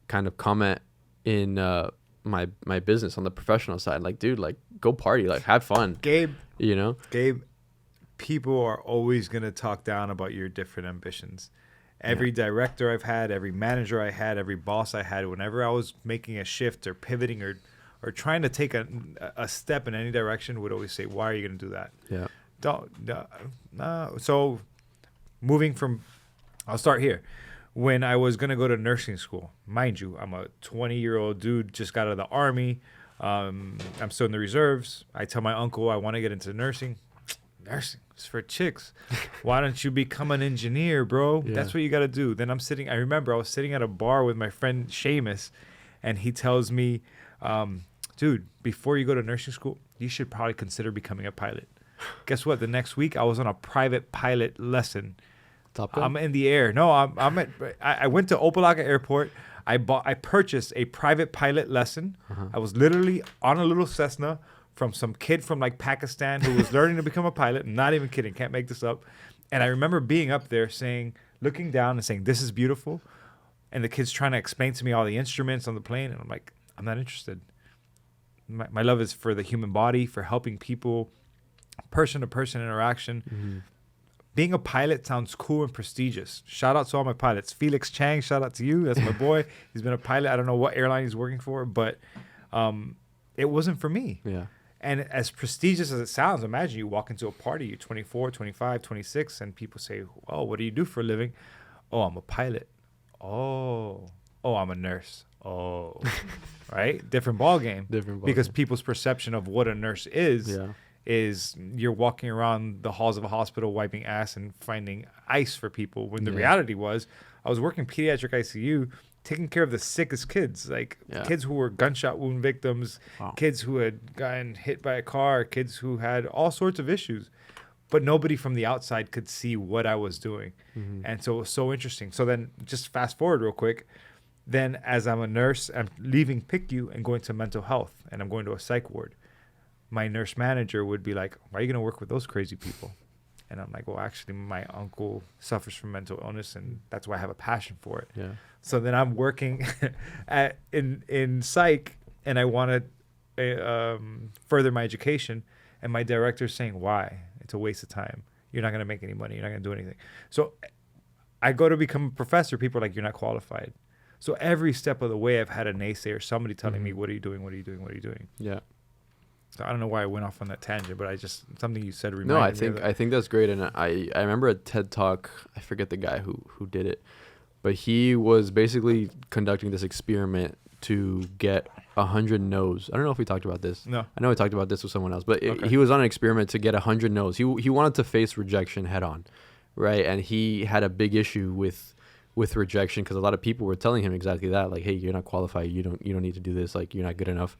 kind of comment in, my business on the professional side. Like, dude, like go party, like have fun. Gabe, people are always going to talk down about your different ambitions. Every director I've had, every manager I had, every boss I had, whenever I was making a shift or pivoting or trying to take a step in any direction, would always say, why are you going to do that? Yeah. So moving from, I'll start here. When I was going to go to nursing school, mind you, I'm a 20-year-old dude, just got out of the army. I'm still in the reserves. I tell my uncle I want to get into nursing. Nursing is for chicks. Why don't you become an engineer, bro? Yeah. That's what you got to do. Then I remember I was sitting at a bar with my friend Seamus, and he tells me, dude, before you go to nursing school, you should probably consider becoming a pilot. Guess what? The next week I was on a private pilot lesson. Top Gun? I'm in the air. No, I went to Opalaca Airport. I purchased a private pilot lesson. I was literally on a little Cessna from some kid from like Pakistan who was learning to become a pilot. I'm not even kidding. Can't make this up. And I remember being up there looking down and saying, this is beautiful. And the kid's trying to explain to me all the instruments on the plane. And I'm like, I'm not interested. My love is for the human body, for helping people, person-to-person interaction. Mm-hmm. Being a pilot sounds cool and prestigious. Shout out to all my pilots. Felix Chang, shout out to you. That's my boy. He's been a pilot. I don't know what airline he's working for, but it wasn't for me. Yeah. And as prestigious as it sounds, imagine you walk into a party, you're 24, 25, 26, and people say, oh, what do you do for a living? Oh, I'm a pilot. Oh, I'm a nurse. Oh, right? Different ball game. Because people's perception of what a nurse is you're walking around the halls of a hospital wiping ass and finding ice for people, when the reality was I was working pediatric ICU taking care of the sickest kids, kids who were gunshot wound victims, kids who had gotten hit by a car, kids who had all sorts of issues, but nobody from the outside could see what I was doing. And so it was so interesting. So then just fast forward real quick. Then as I'm a nurse, I'm leaving PICU and going to mental health, and I'm going to a psych ward. My nurse manager would be like, why are you going to work with those crazy people? And I'm like, well, actually, my uncle suffers from mental illness, and that's why I have a passion for it. Yeah. So then I'm working in psych, and I want to further my education, and my director's saying, why? It's a waste of time. You're not going to make any money. You're not going to do anything. So I go to become a professor. People are like, you're not qualified. So every step of the way, I've had a naysayer, somebody telling me, what are you doing? What are you doing? What are you doing? Yeah. So I don't know why I went off on that tangent, but something you said reminded me. I think that's great. And I remember a TED Talk, I forget the guy who did it, but he was basically conducting this experiment to get 100 no's. I don't know if we talked about this. No. I know we talked about this with someone else, but he was on an experiment to get 100 no's. He wanted to face rejection head on, right? And he had a big issue with rejection because a lot of people were telling him exactly that, like, hey, you're not qualified. You don't need to do this. Like, you're not good enough.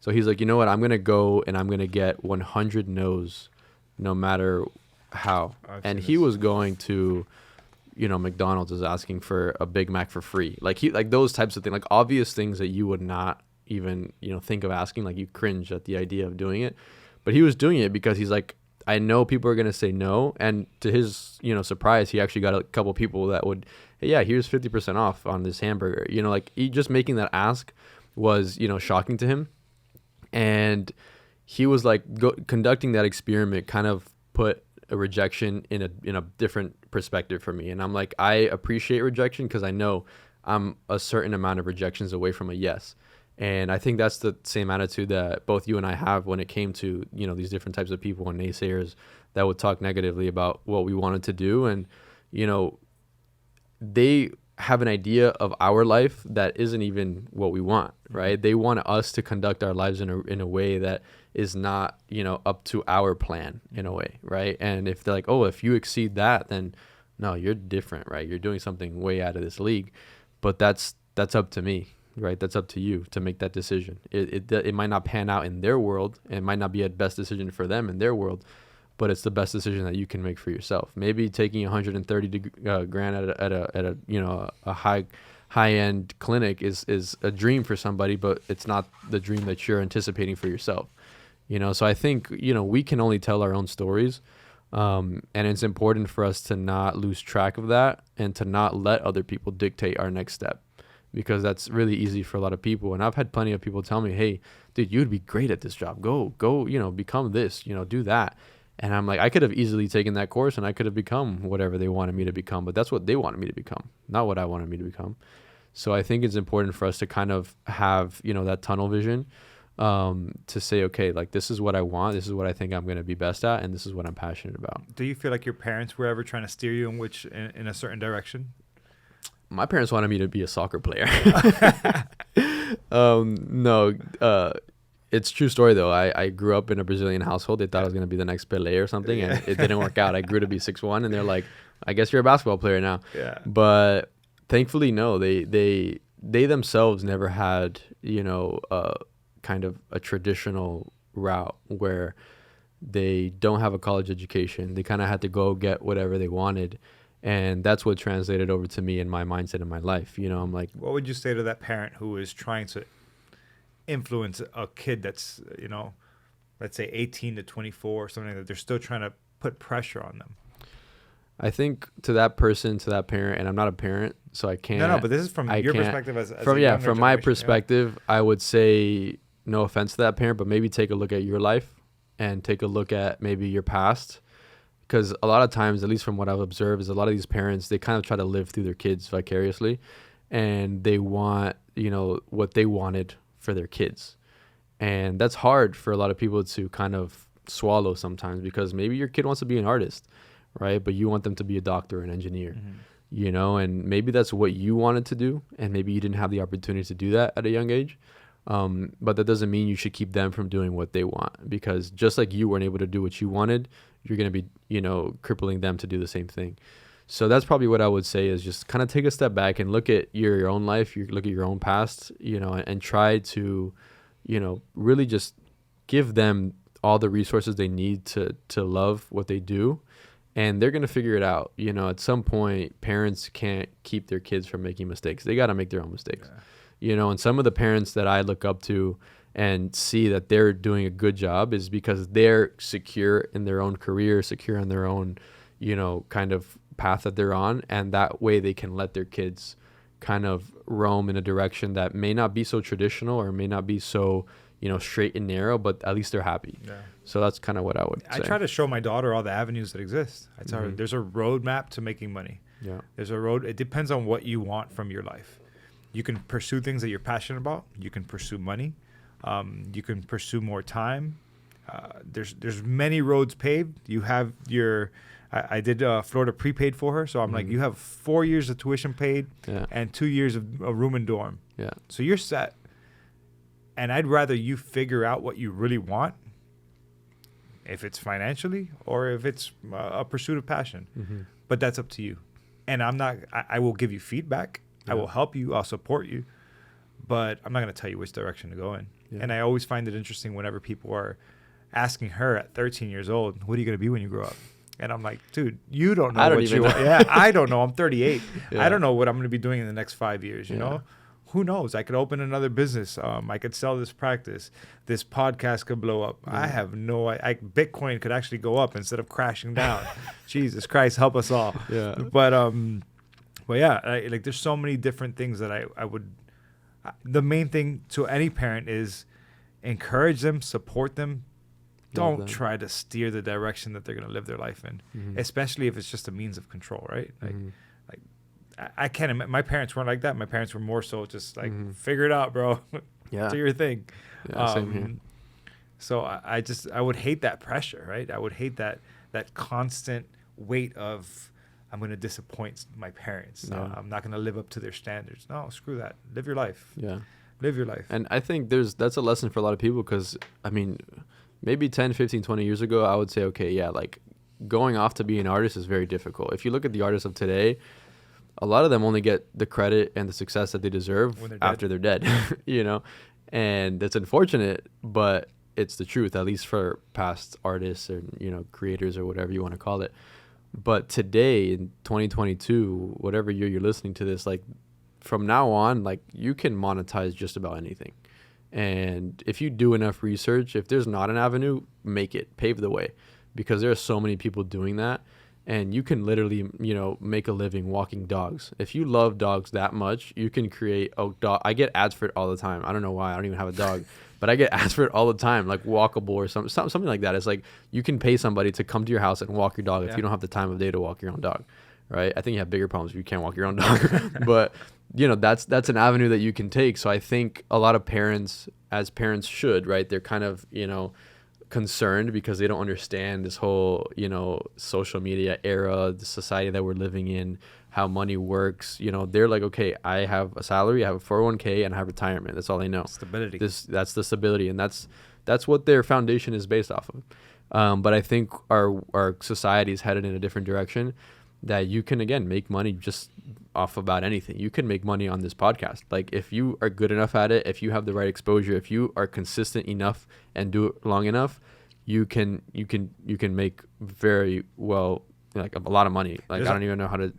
So he's like, you know what? I'm going to go and I'm going to get 100 no's no matter how. And he was going to, McDonald's is asking for a Big Mac for free. Like those types of things, like obvious things that you would not even, think of asking, like you cringe at the idea of doing it. But he was doing it because he's like, I know people are going to say no. And to his, surprise, he actually got a couple people that would, hey, yeah, here's 50% off on this hamburger. He just making that ask was, shocking to him. And he was like conducting that experiment kind of put a rejection in a different perspective for me. And I'm like, I appreciate rejection because I know I'm a certain amount of rejections away from a yes. And I think that's the same attitude that both you and I have when it came to, these different types of people and naysayers that would talk negatively about what we wanted to do. And, they have an idea of our life that isn't even what we want, right? They want us to conduct our lives in a way that is not, up to our plan in a way, right? And if they're like, oh, if you exceed that, then no, you're different, right? You're doing something way out of this league. But that's up to me, right? That's up to you to make that decision. It might not pan out in their world. It might not be a best decision for them in their world, but it's the best decision that you can make for yourself. Maybe taking 130 grand at a high end clinic is a dream for somebody, but it's not the dream that you're anticipating for yourself. So I think we can only tell our own stories, and it's important for us to not lose track of that and to not let other people dictate our next step, because that's really easy for a lot of people. And I've had plenty of people tell me, hey, dude, you'd be great at this job. Go, become this, do that. And I'm like, I could have easily taken that course and I could have become whatever they wanted me to become, but that's what they wanted me to become, not what I wanted me to become. So I think it's important for us to kind of have, that tunnel vision, to say, okay, like, this is what I want. This is what I think I'm going to be best at. And this is what I'm passionate about. Do you feel like your parents were ever trying to steer you in a certain direction? My parents wanted me to be a soccer player. No, it's true story though. I grew up in a Brazilian household. They thought I was going to be the next Pelé or something, and it didn't work out. I grew to be 6'1", and they're like, I guess you're a basketball player now. Yeah. But thankfully, no, they themselves never had, kind of a traditional route where they don't have a college education. They kind of had to go get whatever they wanted. And that's what translated over to me and my mindset in my life. I'm like, what would you say to that parent who is trying to influence a kid that's, let's say 18 to 24 or something, that they're still trying to put pressure on them? I think to that person, to that parent, and I'm not a parent, so I can't. No, but this is from your perspective from my perspective, I would say, no offense to that parent, but maybe take a look at your life and take a look at maybe your past. Because a lot of times, at least from what I've observed, is a lot of these parents, they kind of try to live through their kids vicariously, and they want, what they wanted for their kids. And that's hard for a lot of people to kind of swallow sometimes, because maybe your kid wants to be an artist, right? But you want them to be a doctor or an engineer, and maybe that's what you wanted to do, and maybe you didn't have the opportunity to do that at a young age. But that doesn't mean you should keep them from doing what they want, because just like you weren't able to do what you wanted, you're going to be, crippling them to do the same thing. So that's probably what I would say, is just kind of take a step back and look at your own life, look at your own past, and try to, really just give them all the resources they need to love what they do. And they're going to figure it out. At some point, parents can't keep their kids from making mistakes. They got to make their own mistakes. Yeah. And some of the parents that I look up to and see that they're doing a good job is because they're secure in their own career, secure in their own, kind of path that they're on. And that way they can let their kids kind of roam in a direction that may not be so traditional or may not be so, straight and narrow, but at least they're happy. Yeah. So that's kind of what I would say. I try to show my daughter all the avenues that exist. I tell her there's a roadmap to making money. Yeah. There's a road. It depends on what you want from your life. You can pursue things that you're passionate about. You can pursue money. You can pursue more time. There's many roads paved. You have your, I did Florida prepaid for her. So I'm like, you have 4 years of tuition paid and 2 years of a room and dorm. Yeah. So you're set. And I'd rather you figure out what you really want, if it's financially or if it's a pursuit of passion. But that's up to you. And I will give you feedback. Yeah. I will help you. I'll support you. But I'm not going to tell you which direction to go in. Yeah. And I always find it interesting whenever people are asking her at 13 years old, what are you going to be when you grow up? And I'm like, dude, you don't know what you want. Yeah, I don't know. I'm 38. Yeah. I don't know what I'm going to be doing in the next 5 years, you know? Who knows? I could open another business. I could sell this practice. This podcast could blow up. I have no idea. Bitcoin could actually go up instead of crashing down. Jesus Christ, help us all. Yeah. But yeah, like there's so many different things that I would. The main thing to any parent is encourage them, support them. Don't try to steer the direction that they're going to live their life in, especially if it's just a means of control, right? Like I can't imagine. My parents weren't like that. My parents were more so just like, figure it out, bro. Yeah. Do your thing. Yeah, same here. So I would hate that pressure, right? I would hate that constant weight of, I'm going to disappoint my parents. Yeah. I'm not going to live up to their standards. No, screw that. Live your life. Yeah. Live your life. And I think that's a lesson for a lot of people, because, I mean, maybe 10, 15, 20 years ago, I would say, okay, yeah, like going off to be an artist is very difficult. If you look at the artists of today, a lot of them only get the credit and the success that they deserve after they're dead, you know? And that's unfortunate, but it's the truth, at least for past artists and, creators or whatever you want to call it. But today in 2022, whatever year you're listening to this, like from now on, like you can monetize just about anything. And if you do enough research, if there's not an avenue, make it, pave the way, because there are so many people doing that. and you can literally, make a living walking dogs. If you love dogs that much, you can create a dog. I get ads for it all the time. I don't know why. I don't even have a dog, but I get ads for it all the time, like Walkable or something like that. It's like you can pay somebody to come to your house and walk your dog if you don't have the time of day to walk your own dog, right? I think you have bigger problems if you can't walk your own dog, but that's an avenue that you can take. So I think a lot of parents, as parents should, right? They're kind of, concerned because they don't understand this whole, social media era, the society that we're living in, how money works. They're like, okay, I have a salary, I have a 401k, and I have retirement. That's all they know. Stability. That's the stability, and that's what their foundation is based off of. But I think our society is headed in a different direction, that you can, again, make money just off about anything. You can make money on this podcast. Like, if you are good enough at it, if you have the right exposure, if you are consistent enough and do it long enough, you can make very well, like, a lot of money. Like, I don't even know how to,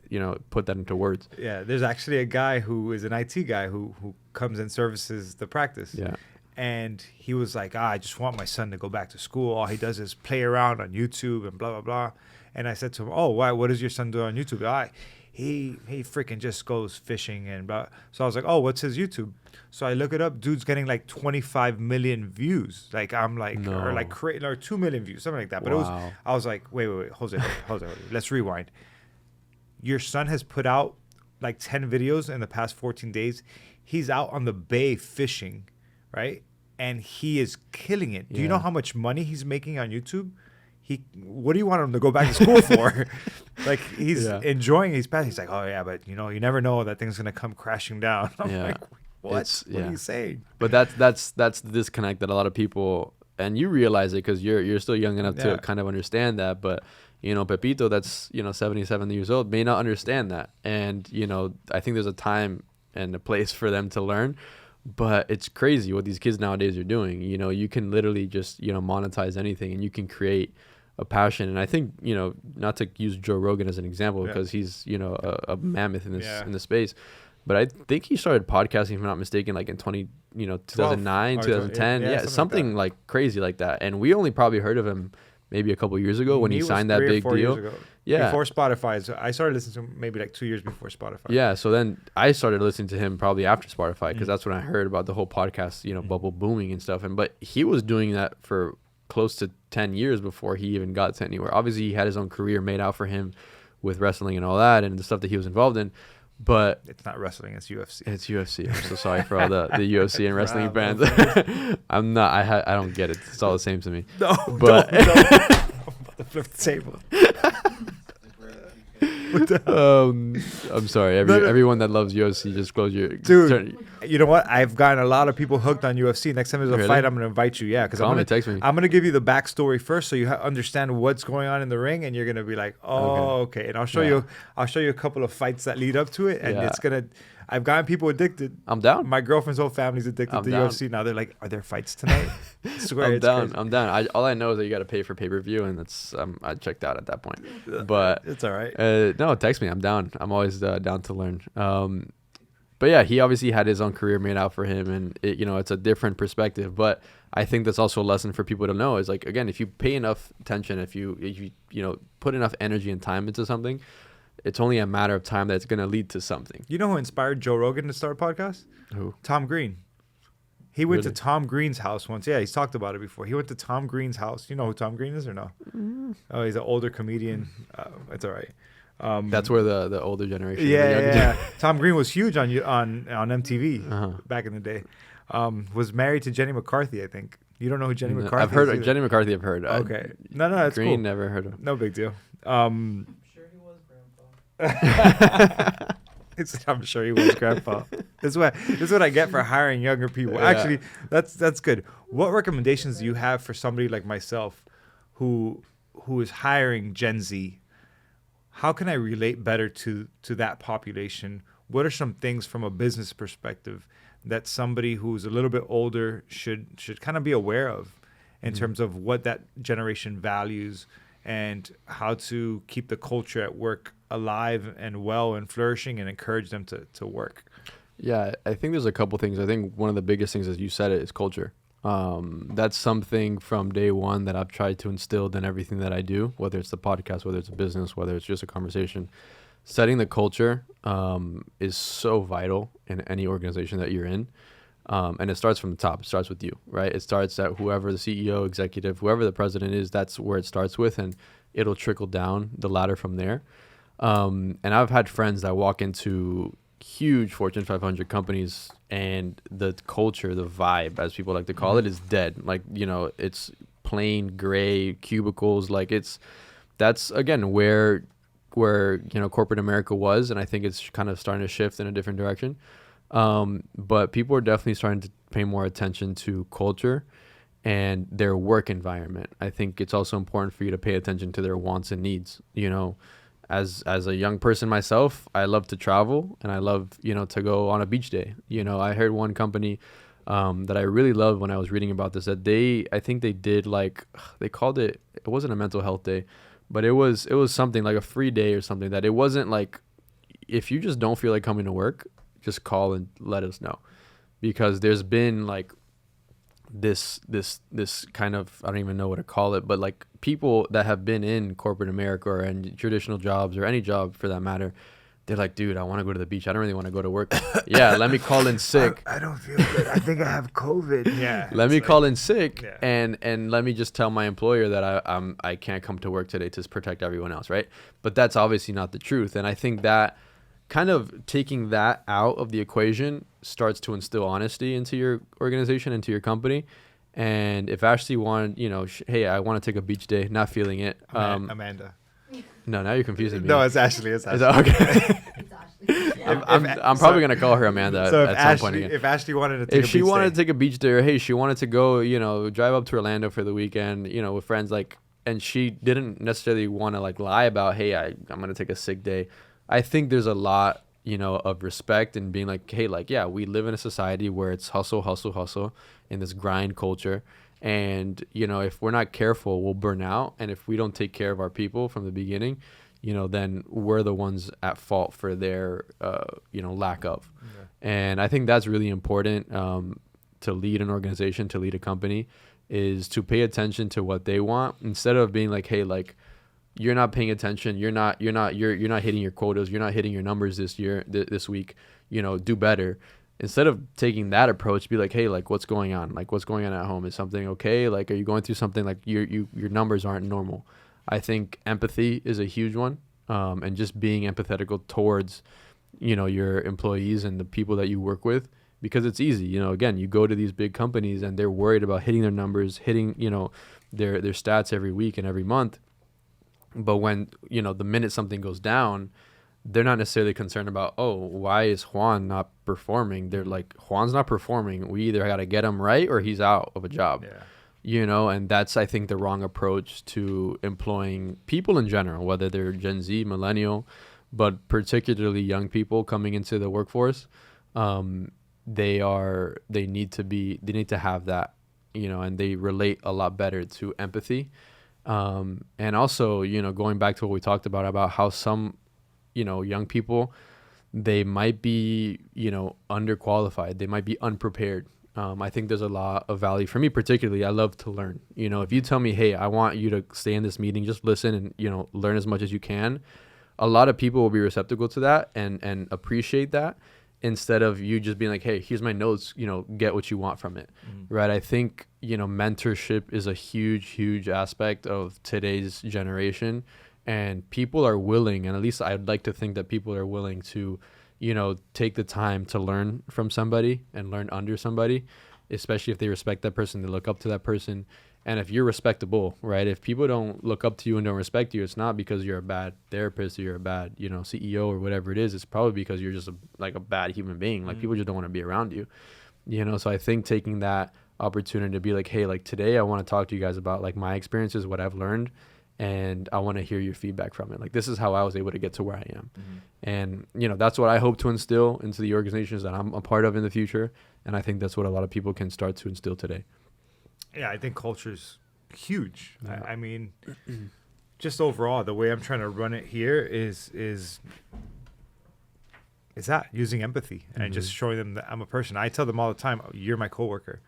put that into words. Yeah. There's actually a guy who is an IT guy who comes and services the practice. Yeah. And he was like, I just want my son to go back to school. All he does is play around on YouTube and blah, blah, blah. And I said to him, oh, why? What does your son do on YouTube? He freaking just goes fishing and blah. So I was like, oh, what's his YouTube? So I look it up. Dude's getting like 25 million views. Like, I'm like, No. or 2 million views, something like that. But Wow. I was like, wait, Jose, let's rewind. Your son has put out like 10 videos in the past 14 days. He's out on the bay fishing, right? And he is killing it. Do you know how much money he's making on YouTube? What do you want him to go back to school for? Like, he's enjoying his path. He's like, oh yeah, but you never know that thing's gonna come crashing down. I'm like, what are you saying? But that's the disconnect that a lot of people, and you realize it because you're still young enough to kind of understand that. But Pepito, that's 77 years old, may not understand that. And I think there's a time and a place for them to learn. But it's crazy what these kids nowadays are doing. You can literally just monetize anything, and you can create a passion. And I think not to use Joe Rogan as an example because he's a mammoth in this space, but I think he started podcasting, if I'm not mistaken, like in 2009, 2010, something like crazy like that. And we only probably heard of him maybe a couple years ago when he signed that big deal. Yeah. Before Spotify. So I started listening to him maybe like 2 years before Spotify. Yeah. So then I started listening to him probably after Spotify because that's when I heard about the whole podcast, bubble booming and stuff. But he was doing that for close to 10 years before he even got to anywhere. Obviously, he had his own career made out for him with wrestling and all that and the stuff that he was involved in. But it's not wrestling, it's UFC. It's UFC. I'm so sorry for all the UFC and wrestling fans. I'm not. I don't get it. It's all the same to me. No, but I'm about to flip the table. I'm sorry. Everyone that loves UFC, just close your dude. You know what? I've gotten a lot of people hooked on UFC. Next time there's a fight, I'm gonna invite you. Yeah, because text me. I'm gonna give you the backstory first, so you understand what's going on in the ring, and you're gonna be like, oh, okay. And I'll show you a couple of fights that lead up to it, and it's gonna. I've gotten people addicted. I'm down. My girlfriend's whole family's addicted to UFC now. They're like, are there fights tonight? I swear, I'm down. Crazy. I'm down. All I know is that you got to pay for pay-per-view, and that's I checked out at that point. But it's all right. No, text me. I'm down. I'm always down to learn. But yeah, he obviously had his own career made out for him, and it's a different perspective. But I think that's also a lesson for people to know is, like, again, if you pay enough attention, if you put enough energy and time into something, it's only a matter of time that it's going to lead to something. You know who inspired Joe Rogan to start a podcast? Who? Tom Green. He went to Tom Green's house once. Yeah, he's talked about it before. He went to Tom Green's house. You know who Tom Green is or no? Mm-hmm. Oh, he's an older comedian. It's all right. That's where the older generation. Yeah. Tom Green was huge on MTV back in the day. Was married to Jenny McCarthy, I think. You don't know who Jenny McCarthy is? I've heard Jenny McCarthy. I've heard. Okay. No, that's Green, cool. Never heard of. No big deal. I'm sure he was grandpa. I'm sure he was grandpa. This is what I get for hiring younger people. Yeah. Actually, that's good. What recommendations do you have for somebody like myself who is hiring Gen Z? How can I relate better to that population? What are some things from a business perspective that somebody who's a little bit older should kind of be aware of in terms of what that generation values and how to keep the culture at work alive and well and flourishing and encourage them to work? Yeah, I think there's a couple things. I think one of the biggest things, as you said it, is culture. That's something from day one that I've tried to instill in everything that I do, whether it's the podcast, whether it's a business, whether it's just a conversation. Setting the culture is so vital in any organization that you're in. And it starts from the top. It starts with you, right? It starts at whoever the CEO, executive, whoever the president is, that's where it starts with, and it'll trickle down the ladder from there. And I've had friends that walk into huge Fortune 500 companies and the culture, the vibe, as people like to call it, is dead. Like, it's plain gray cubicles. Like that's again where corporate America was. And I think it's kind of starting to shift in a different direction. But people are definitely starting to pay more attention to culture and their work environment. I think it's also important for you to pay attention to their wants and needs. As a young person myself, I love to travel and I love, to go on a beach day. I heard one company that I really loved when I was reading about this, that I think they did they called it wasn't a mental health day, but it was something like a free day or something, that it wasn't like, if you just don't feel like coming to work, just call and let us know. Because there's been like this kind of, I don't even know what to call it, but like people that have been in corporate America or in traditional jobs or any job for that matter, they're like, dude, I want to go to the beach. I don't really want to go to work. Yeah, let me call in sick. I don't feel good. I think I have COVID. Yeah. Let me call in sick, yeah. and let me just tell my employer that I can't come to work today to protect everyone else, right? But that's obviously not the truth. And I think that kind of taking that out of the equation starts to instill honesty into your organization, into your company. And if Ashley wanted, hey, I want to take a beach day, not feeling it. Amanda. No, now you're confusing me. No, it's Ashley. It's Ashley. Okay. It's Ashley. I'm probably gonna call her Amanda at some point again. If Ashley wanted to take if she wanted to take a beach day, or hey, she wanted to go, drive up to Orlando for the weekend, with friends, and she didn't necessarily want to lie about, hey, I'm gonna take a sick day. I think there's a lot, of respect and being like, hey, yeah, we live in a society where it's hustle, hustle, hustle in this grind culture. And, if we're not careful, we'll burn out. And if we don't take care of our people from the beginning, then we're the ones at fault for their, lack of. Okay. And I think that's really important to lead an organization, to lead a company, is to pay attention to what they want instead of being like, hey, you're not paying attention. You're not hitting your quotas. You're not hitting your numbers this week, do better. Instead of taking that approach, be like, hey, what's going on? What's going on at home? Is something okay? Are you going through something? Your numbers aren't normal. I think empathy is a huge one. And just being empathetical towards, your employees and the people that you work with, because it's easy. Again, you go to these big companies and they're worried about hitting their numbers, hitting, their stats every week and every month. But when, the minute something goes down, they're not necessarily concerned about, oh, why is Juan not performing? They're like, Juan's not performing. We either got to get him right or he's out of a job. Yeah. And that's, I think, the wrong approach to employing people in general, whether they're Gen Z, millennial, but particularly young people coming into the workforce. They need to have that, and they relate a lot better to empathy. And also, going back to what we talked about how some, young people, they might be, underqualified. They might be unprepared. I think there's a lot of value for me, particularly. I love to learn. If you tell me, hey, I want you to stay in this meeting, just listen and, learn as much as you can. A lot of people will be receptive to that and appreciate that, instead of you just being like, hey, here's my notes, get what you want from it. Mm-hmm. Right. I think, mentorship is a huge aspect of today's generation, and people are willing, and at least I'd like to think that people are willing to, take the time to learn from somebody and learn under somebody, especially if they respect that person, they look up to that person. And if you're respectable, right? If people don't look up to you and don't respect you, it's not because you're a bad therapist or you're a bad, CEO or whatever it is. It's probably because you're just a bad human being. People just don't want to be around you, So I think taking that opportunity to be like, hey, today I want to talk to you guys about my experiences, what I've learned, and I want to hear your feedback from it. This is how I was able to get to where I am. Mm-hmm. And, that's what I hope to instill into the organizations that I'm a part of in the future. And I think that's what a lot of people can start to instill today. Yeah, I think culture's huge. Yeah. I mean, just overall, the way I'm trying to run it here is that using empathy and just showing them that I'm a person. I tell them all the time, oh, you're my coworker.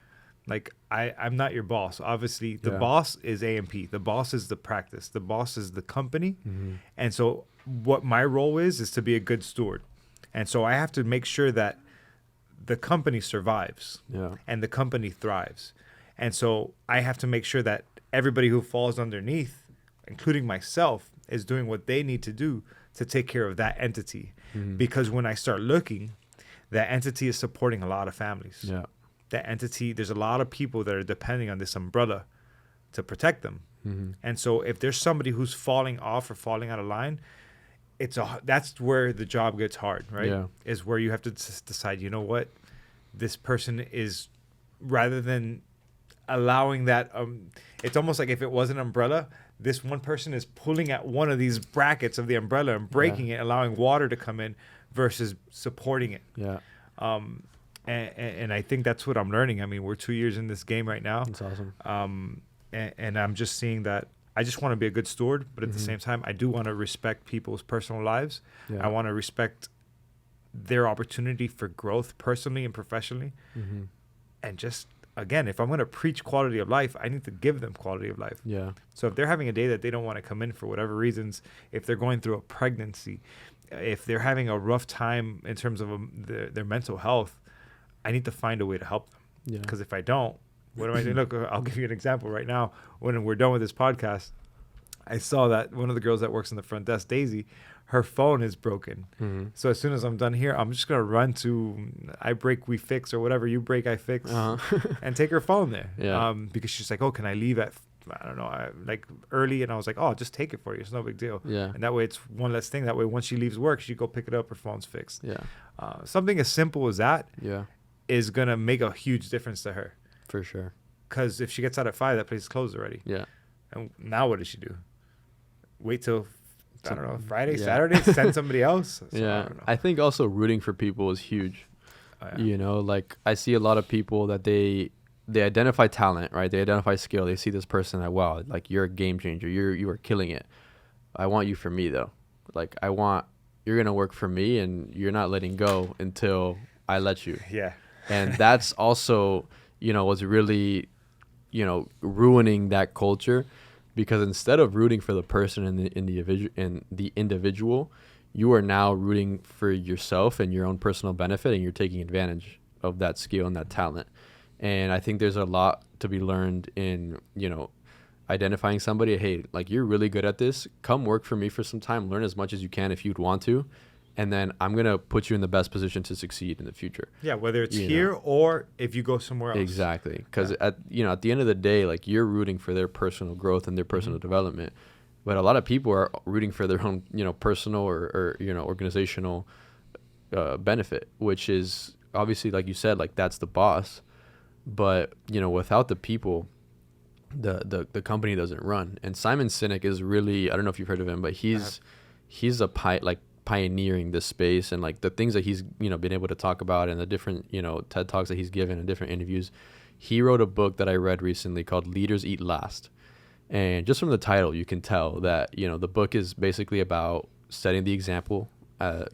Like I'm not your boss. Obviously, the Yeah. boss is A&P. The boss is the practice. The boss is the company. Mm-hmm. And so what my role is to be a good steward. And so I have to make sure that the company survives Yeah. and the company thrives. And so I have to make sure that everybody who falls underneath, including myself, is doing what they need to do to take care of that entity. Mm-hmm. Because when I start looking, that entity is supporting a lot of families. Yeah. That entity, there's a lot of people that are depending on this umbrella to protect them. Mm-hmm. And so if there's somebody who's falling off or falling out of line, that's where the job gets hard, right? Yeah. Is where you have to decide, you know what, this person is, rather than allowing that, it's almost like if it was an umbrella, this one person is pulling at one of these brackets of the umbrella and breaking it, allowing water to come in versus supporting it. Yeah. And I think that's what I'm learning. I mean, we're 2 years in this game right now. That's awesome. And I'm just seeing that I just want to be a good steward, but at the same time, I do want to respect people's personal lives. Yeah. I want to respect their opportunity for growth personally and professionally. Mm-hmm. And just, again, if I'm going to preach quality of life, I need to give them quality of life. Yeah. So if they're having a day that they don't want to come in for whatever reasons, if they're going through a pregnancy, if they're having a rough time in terms of their mental health, I need to find a way to help them. Yeah. Because if I don't, what am I doing? Look, I'll give you an example right now. When we're done with this podcast, I saw that one of the girls that works in the front desk, Daisy, her phone is broken. Mm-hmm. So as soon as I'm done here, I'm just going to run to I break, we fix, or whatever. You break, I fix, and take her phone there. Yeah. Because she's like, oh, can I leave at, I don't know, like early? And I was like, oh, I'll just take it for you. It's no big deal. Yeah. And that way it's one less thing. That way once she leaves work, she go pick it up, her phone's fixed. Yeah. Something as simple as that Yeah. is going to make a huge difference to her. For sure. Because if she gets out at 5, that place is closed already. Yeah. And now what does she do? Wait till, I don't know, Friday, Yeah. Saturday, send somebody else? So, Yeah. I don't know. I think also rooting for people is huge. Oh, yeah. You know, like I see a lot of people that they identify talent, right? They identify skill. They see this person that, wow, like you're a game changer. You are killing it. I want you for me though. Like you're going to work for me and you're not letting go until I let you. Yeah. And that's also, you know, what's really, you know, ruining that culture, because instead of rooting for the person and the individual, you are now rooting for yourself and your own personal benefit, and you're taking advantage of that skill and that talent. And I think there's a lot to be learned in, you know, identifying somebody, hey, like you're really good at this, come work for me for some time, learn as much as you can if you'd want to, and then I'm going to put you in the best position to succeed in the future. Yeah, whether it's You here know. or if you go somewhere else. Exactly. Because Yeah. at the end of the day, like you're rooting for their personal growth and their personal development. But a lot of people are rooting for their own, you know, personal or you know, organizational benefit, which is obviously, like you said, like that's the boss. But, you know, without the people, the company doesn't run. And Simon Sinek is really, I don't know if you've heard of him, but he's pioneering this space, and like the things that he's, you know, been able to talk about and the different, you know, TED Talks that he's given and different interviews. He wrote a book that I read recently called Leaders Eat Last. And just from the title, you can tell that, you know, the book is basically about setting the example,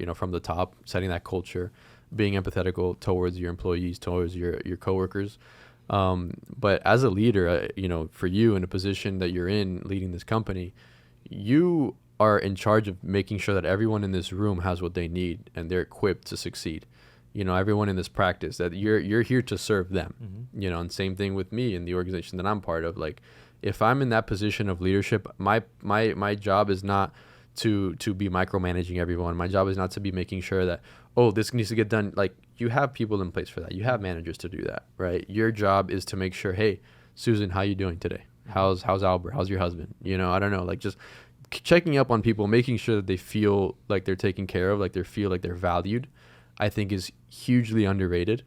you know, from the top, setting that culture, being empathetical towards your employees, towards your coworkers. But as a leader, you know, for you in a position that you're in leading this company, you are in charge of making sure that everyone in this room has what they need and they're equipped to succeed. You know, everyone in this practice, that you're here to serve them. Mm-hmm. You know, and same thing with me in the organization that I'm part of. Like, if I'm in that position of leadership, my job is not to be micromanaging everyone. My job is not to be making sure that, oh, this needs to get done. Like, you have people in place for that. You have managers to do that, right? Your job is to make sure, hey, Susan, how you doing today? How's Albert? How's your husband? You know, I don't know, like just checking up on people, making sure that they feel like they're taken care of, like they feel like they're valued, I think is hugely underrated.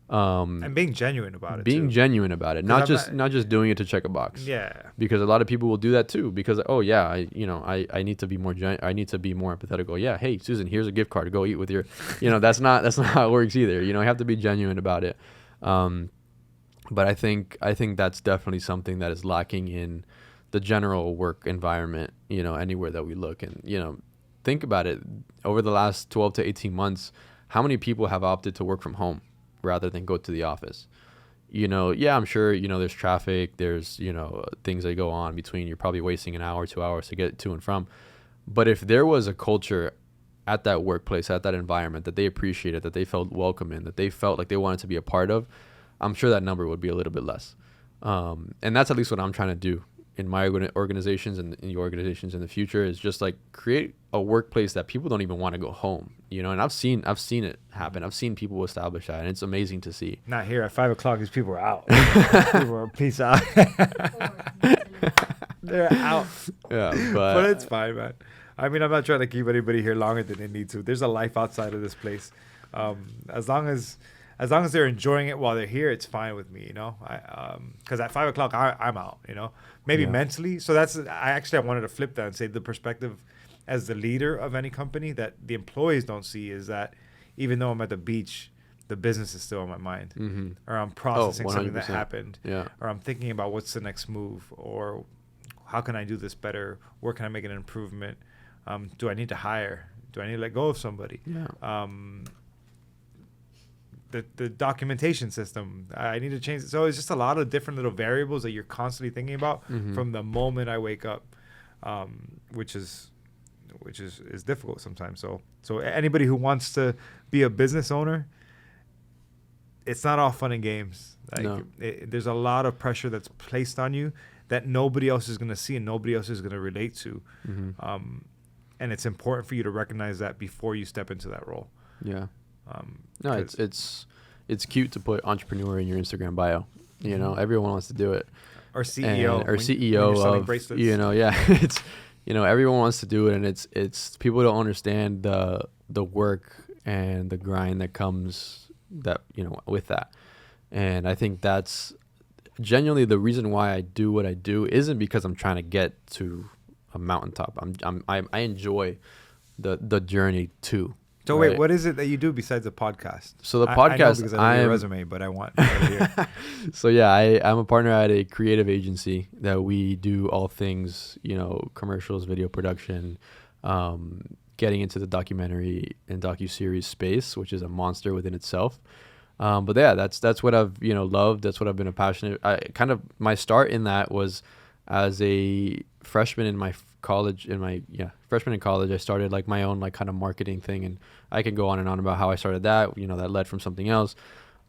And being genuine about it. Being too. genuine about it, 'Cause not just doing it to check a box. Yeah. Because a lot of people will do that too. Because, oh yeah, I need to be more I need to be more empathetical. Yeah, hey Susan, here's a gift card to go eat with your, you know, that's not how it works either. You know, you have to be genuine about it. But I think that's definitely something that is lacking in the general work environment. You know, anywhere that we look, and you know, think about it. Over the last 12 to 18 months, how many people have opted to work from home rather than go to the office? yeah, I'm sure, there's traffic, there's, things that go on between, you're probably wasting an hour, 2 hours to get to and from. But if there was a culture at that workplace, at that environment that they appreciated, that they felt welcome in, that they felt like they wanted to be a part of, I'm sure that number would be a little bit less. And that's at least what I'm trying to do in my organizations and in the organizations in the future, is just like create a workplace that people don't even want to go home, and I've seen it happen. I've seen people establish that, and it's amazing to see. Not here at 5:00. These people are out. People are peace out. They're out. Yeah, but it's fine, man. I mean, I'm not trying to keep anybody here longer than they need to. There's a life outside of this place. As long as they're enjoying it while they're here, it's fine with me, because at 5:00 I'm out, maybe mentally. So I wanted to flip that and say the perspective as the leader of any company that the employees don't see is that even though I'm at the beach, the business is still on my mind, or I'm processing something that happened, or I'm thinking about what's the next move, or how can I do this better? Where can I make an improvement? Do I need to hire? Do I need to let go of somebody? The documentation system, I need to change it. So it's just a lot of different little variables that you're constantly thinking about from the moment I wake up, which is difficult sometimes. So anybody who wants to be a business owner, it's not all fun and games. There's a lot of pressure that's placed on you that nobody else is going to see and nobody else is going to relate to. And it's important for you to recognize that before you step into that role. Yeah. No, it's cute to put entrepreneur in your Instagram bio. Everyone wants to do it. Or CEO. Or CEO of, bracelets. It's, everyone wants to do it, and it's people don't understand the work and the grind that comes with that. And I think that's genuinely the reason why I do what I do isn't because I'm trying to get to a mountaintop. I enjoy the journey too. So wait, what is it that you do besides the podcast? So the podcast, I know because I know your resume, but I want to hear. So yeah, I'm a partner at a creative agency that we do all things, commercials, video production, getting into the documentary and docuseries space, which is a monster within itself. But yeah, that's what I've loved. That's what I've been passionate. My start in that was as a freshman in my college. Freshman in college, I started like my own kind of marketing thing, and I can go on and on about how I started that. That led from something else,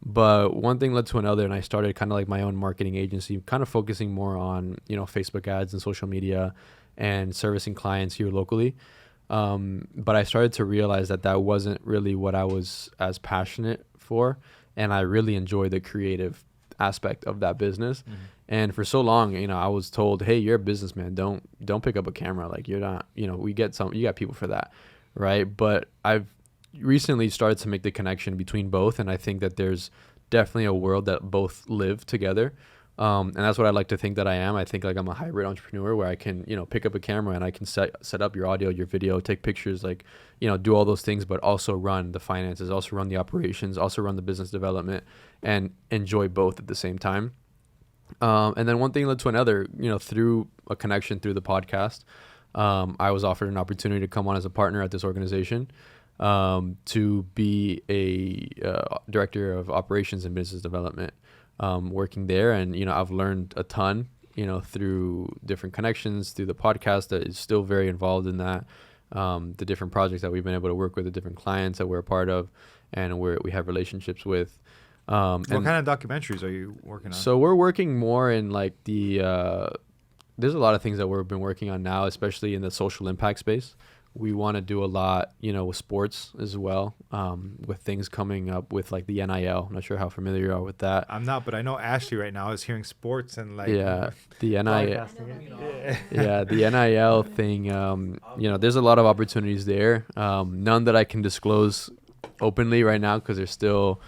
but one thing led to another, and I started kind of like my own marketing agency, kind of focusing more on Facebook ads and social media, and servicing clients here locally. But I started to realize that wasn't really what I was as passionate for, and I really enjoy the creative aspect of that business. And for so long, I was told, hey, you're a businessman, don't pick up a camera, like you're not, you got people for that, right? But I've recently started to make the connection between both, and I think that there's definitely a world that both live together. And that's what I like to think that I am. I think like I'm a hybrid entrepreneur where I can, pick up a camera and I can set up your audio, your video, take pictures, do all those things, but also run the finances, also run the operations, also run the business development, and enjoy both at the same time. And then one thing led to another, through a connection through the podcast. I was offered an opportunity to come on as a partner at this organization, to be a director of operations and business development. Working there, and I've learned a ton through different connections, through the podcast that is still very involved in that, the different projects that we've been able to work with, the different clients that we're a part of and we have relationships with. What kind of documentaries are you working on? So we're working more in like there's a lot of things that we've been working on now, especially in the social impact space. We want to do a lot, with sports as well, with things coming up with like the NIL. I'm not sure how familiar you are with that. I'm not, but I know Ashley right now is hearing sports and like the NIL. Yeah, the NIL thing. There's a lot of opportunities there. None that I can disclose openly right now because they're still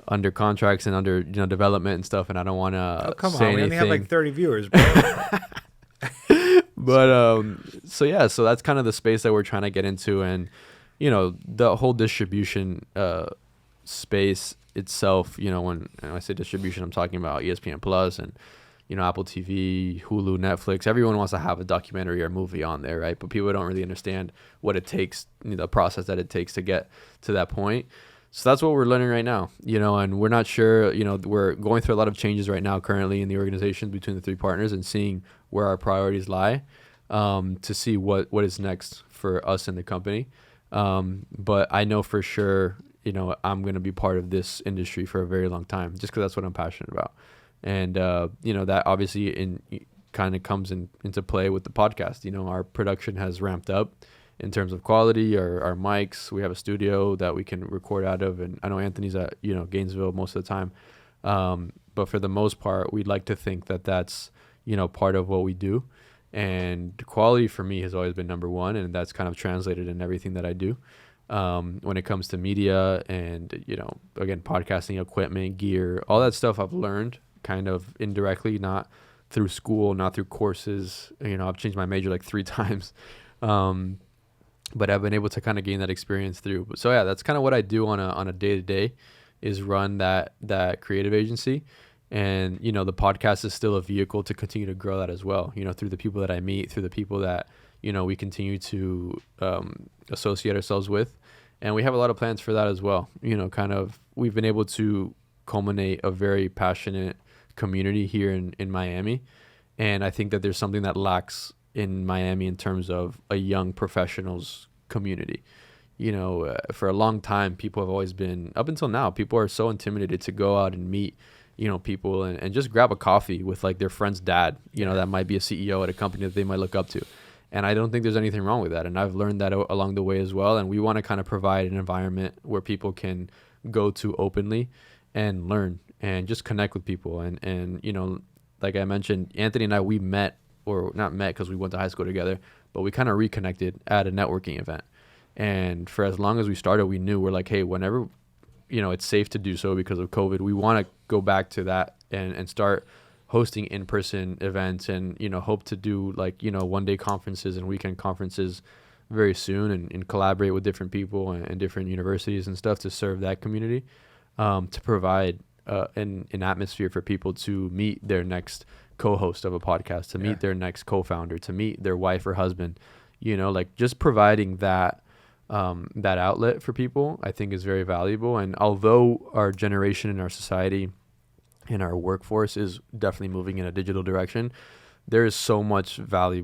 under contracts and under development and stuff, and I don't want to say anything. We only have like 30 viewers, bro. But so that's kind of the space that we're trying to get into, and the whole distribution space itself. When I say distribution, I'm talking about ESPN Plus and Apple TV, Hulu, Netflix. Everyone wants to have a documentary or movie on there, right? But people don't really understand what it takes, the process that it takes to get to that point. So that's what we're learning right now, and we're not sure, we're going through a lot of changes right now currently in the organization between the three partners and seeing where our priorities lie, to see what is next for us in the company. But I know for sure, I'm going to be part of this industry for a very long time, just because that's what I'm passionate about. And, that obviously kind of comes into play with the podcast. Our production has ramped up in terms of quality, our mics. We have a studio that we can record out of. And I know Anthony's at, Gainesville most of the time. But for the most part, we'd like to think that that's, part of what we do. And quality for me has always been number one. And that's kind of translated in everything that I do. When it comes to media and, again, podcasting equipment, gear, all that stuff I've learned kind of indirectly, not through school, not through courses. I've changed my major like 3 times. But I've been able to kind of gain that experience through. So yeah, that's kind of what I do on a day-to-day, is run that creative agency. And, the podcast is still a vehicle to continue to grow that as well, through the people that I meet, through the people that, we continue to associate ourselves with. And we have a lot of plans for that as well. We've been able to culminate a very passionate community here in Miami. And I think that there's something that lacks in Miami in terms of a young professionals community. For a long time, people have always been, up until now, people are so intimidated to go out and meet, people and just grab a coffee with like their friend's dad, that might be a CEO at a company that they might look up to. And I don't think there's anything wrong with that. And I've learned that along the way as well. And we want to kind of provide an environment where people can go to openly and learn and just connect with people. And like I mentioned, Anthony and I, we met, or not met because we went to high school together, but we kind of reconnected at a networking event. And for as long as we started, we knew, we're like, hey, whenever, it's safe to do so because of COVID, we want to go back to that and start hosting in-person events and, hope to do like, one-day conferences and weekend conferences very soon and collaborate with different people and different universities and stuff to serve that community, to provide an atmosphere for people to meet their next co-host of a podcast, to meet their next co-founder, to meet their wife or husband, like just providing that outlet for people, I think is very valuable. And although our generation and our society and our workforce is definitely moving in a digital direction, there is so much value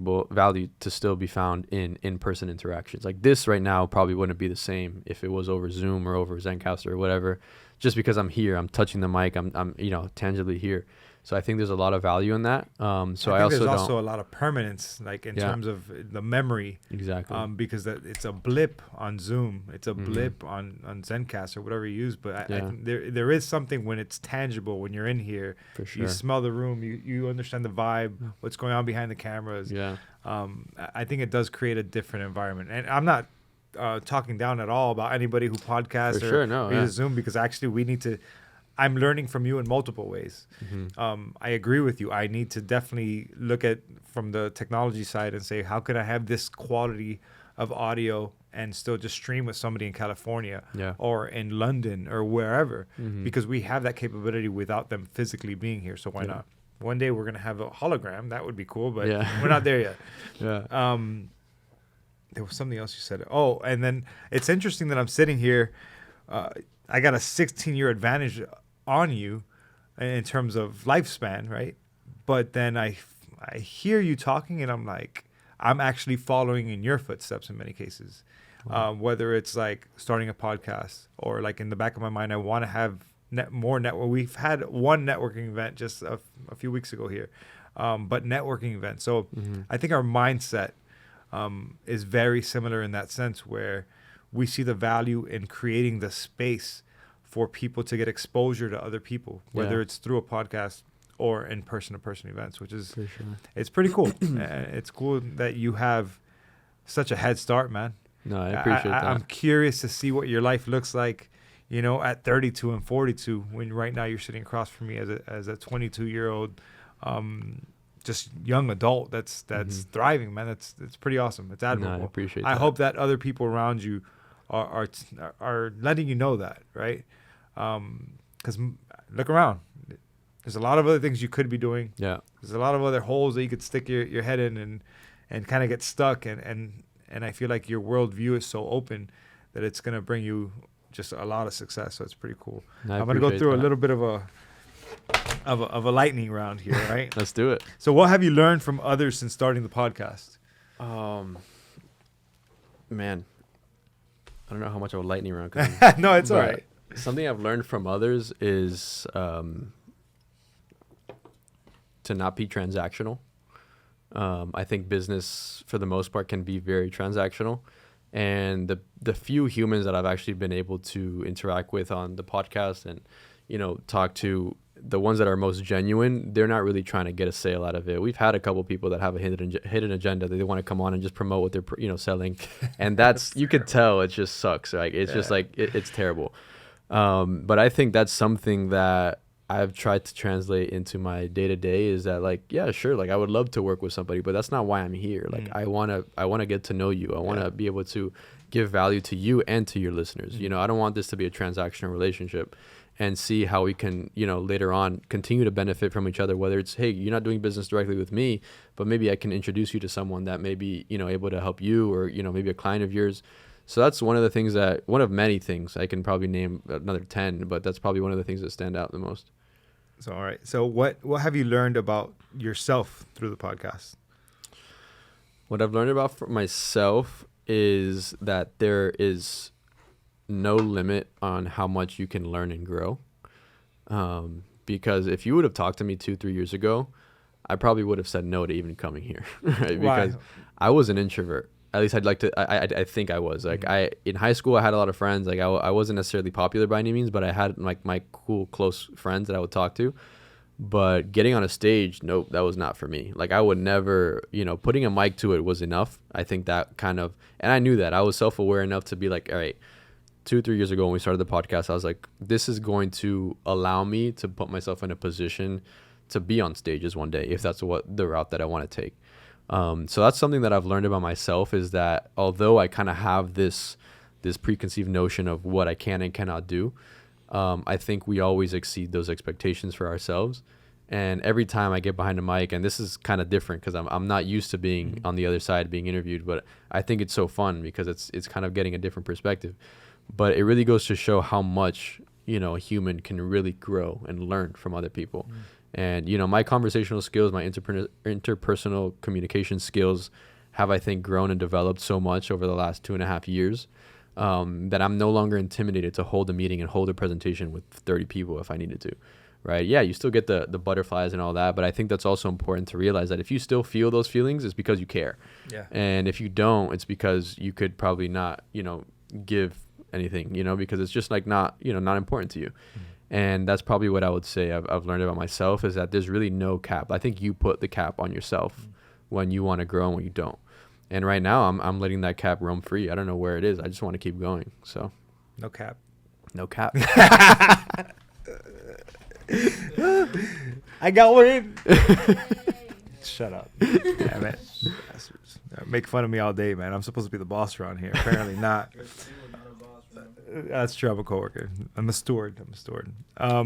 to still be found in in-person interactions. Like this right now probably wouldn't be the same if it was over Zoom or over Zencastr or whatever, just because I'm here, I'm touching the mic, I'm tangibly here. So I think there's a lot of value in that. So I think there's also a lot of permanence, like in terms of the memory. Exactly. Because it's a blip on Zoom, it's a blip on Zencastr or whatever you use. But I think there is something when it's tangible, when you're in here. For sure. You smell the room, you understand the vibe, what's going on behind the cameras. Yeah. I think it does create a different environment. And I'm not talking down at all about anybody who podcasts or uses Zoom, because actually we need to. I'm learning from you in multiple ways. I agree with you. I need to definitely look at from the technology side and say, how could I have this quality of audio and still just stream with somebody in California or in London or wherever, because we have that capability without them physically being here. So why not? One day we're going to have a hologram. That would be cool, but we're not there yet. There was something else you said. Oh, and then it's interesting that I'm sitting here. I got a 16-year advantage on you in terms of lifespan, right? But then I hear you talking and I'm like, I'm actually following in your footsteps in many cases. Whether it's like starting a podcast or like in the back of my mind, I want to have more network. We've had one networking event just a few weeks ago here, but networking events. So I think our mindset is very similar in that sense, where we see the value in creating the space for people to get exposure to other people, whether it's through a podcast or in person-to-person events, which is, it's pretty cool. It's cool that you have such a head start, man. No, I appreciate that. I'm curious to see what your life looks like, at 32 and 42, when right now you're sitting across from me as a 22-year-old, just young adult that's thriving, man. That's pretty awesome. It's admirable. No, I appreciate that. I hope that other people around you are letting you know that, right? Because look around. There's a lot of other things you could be doing. Yeah. There's a lot of other holes that you could stick your head in and kind of get stuck. And I feel like your worldview is so open that it's going to bring you just a lot of success. So it's pretty cool. I I'm gonna go appreciate through that. a little bit of a lightning round here, right? Let's do it. So what have you learned from others since starting the podcast? Man, I don't know how much of a lightning round could be. No, it's all But right. Something I've learned from others is to not be transactional. I think business, for the most part, can be very transactional. And the few humans that I've actually been able to interact with on the podcast and, talk to, the ones that are most genuine, they're not really trying to get a sale out of it. We've had a couple people that have a hidden agenda that they want to come on and just promote what they're, selling. And that's, you could tell it just sucks. Like, it's just like, it's terrible. But I think that's something that I've tried to translate into my day to day is that, like, yeah, sure. Like, I would love to work with somebody, but that's not why I'm here. Like, I want to get to know you. I want to be able to give value to you and to your listeners. I don't want this to be a transactional relationship, and see how we can, later on continue to benefit from each other, whether it's, hey, you're not doing business directly with me, but maybe I can introduce you to someone that may be, able to help you, or, maybe a client of yours. So that's one of many things. I can probably name another 10, but that's probably one of the things that stand out the most. So, all right. So what have you learned about yourself through the podcast? What I've learned about for myself is that there is no limit on how much you can learn and grow. Because if you would have talked to me 2-3 years ago, I probably would have said no to even coming here, right? Why? Because I was an introvert. At least I'd like to, I think I was. Like, in high school, I had a lot of friends. Like, I wasn't necessarily popular by any means, but I had, like, my cool, close friends that I would talk to. But getting on a stage, nope, that was not for me. Like, I would never, putting a mic to it was enough. I think that kind of, and I knew that. I was self-aware enough to be like, all right, 2-3 years ago when we started the podcast, I was like, this is going to allow me to put myself in a position to be on stages one day, if that's the route that I want to take. So that's something that I've learned about myself, is that although I kind of have this preconceived notion of what I can and cannot do, I think we always exceed those expectations for ourselves. And every time I get behind a mic, and this is kind of different because I'm not used to being on the other side, being interviewed, but I think it's so fun because it's kind of getting a different perspective. But it really goes to show how much, a human can really grow and learn from other people. And, my conversational skills, my interpersonal communication skills have, I think, grown and developed so much over the last 2.5 years that I'm no longer intimidated to hold a meeting and hold a presentation with 30 people if I needed to, right? Yeah, you still get the butterflies and all that, but I think that's also important to realize that if you still feel those feelings, it's because you care. Yeah. And if you don't, it's because you could probably not, give anything, because it's just like not important to you. And that's probably what I would say I've learned about myself, is that there's really no cap. I think you put the cap on yourself when you want to grow and when you don't. And right now I'm letting that cap roam free. I don't know where it is. I just want to keep going. So No cap. no cap. I got one in. Shut up. Damn it. Make fun of me all day, man. I'm supposed to be the boss around here. Apparently not. That's true. I'm a coworker. I'm a steward. I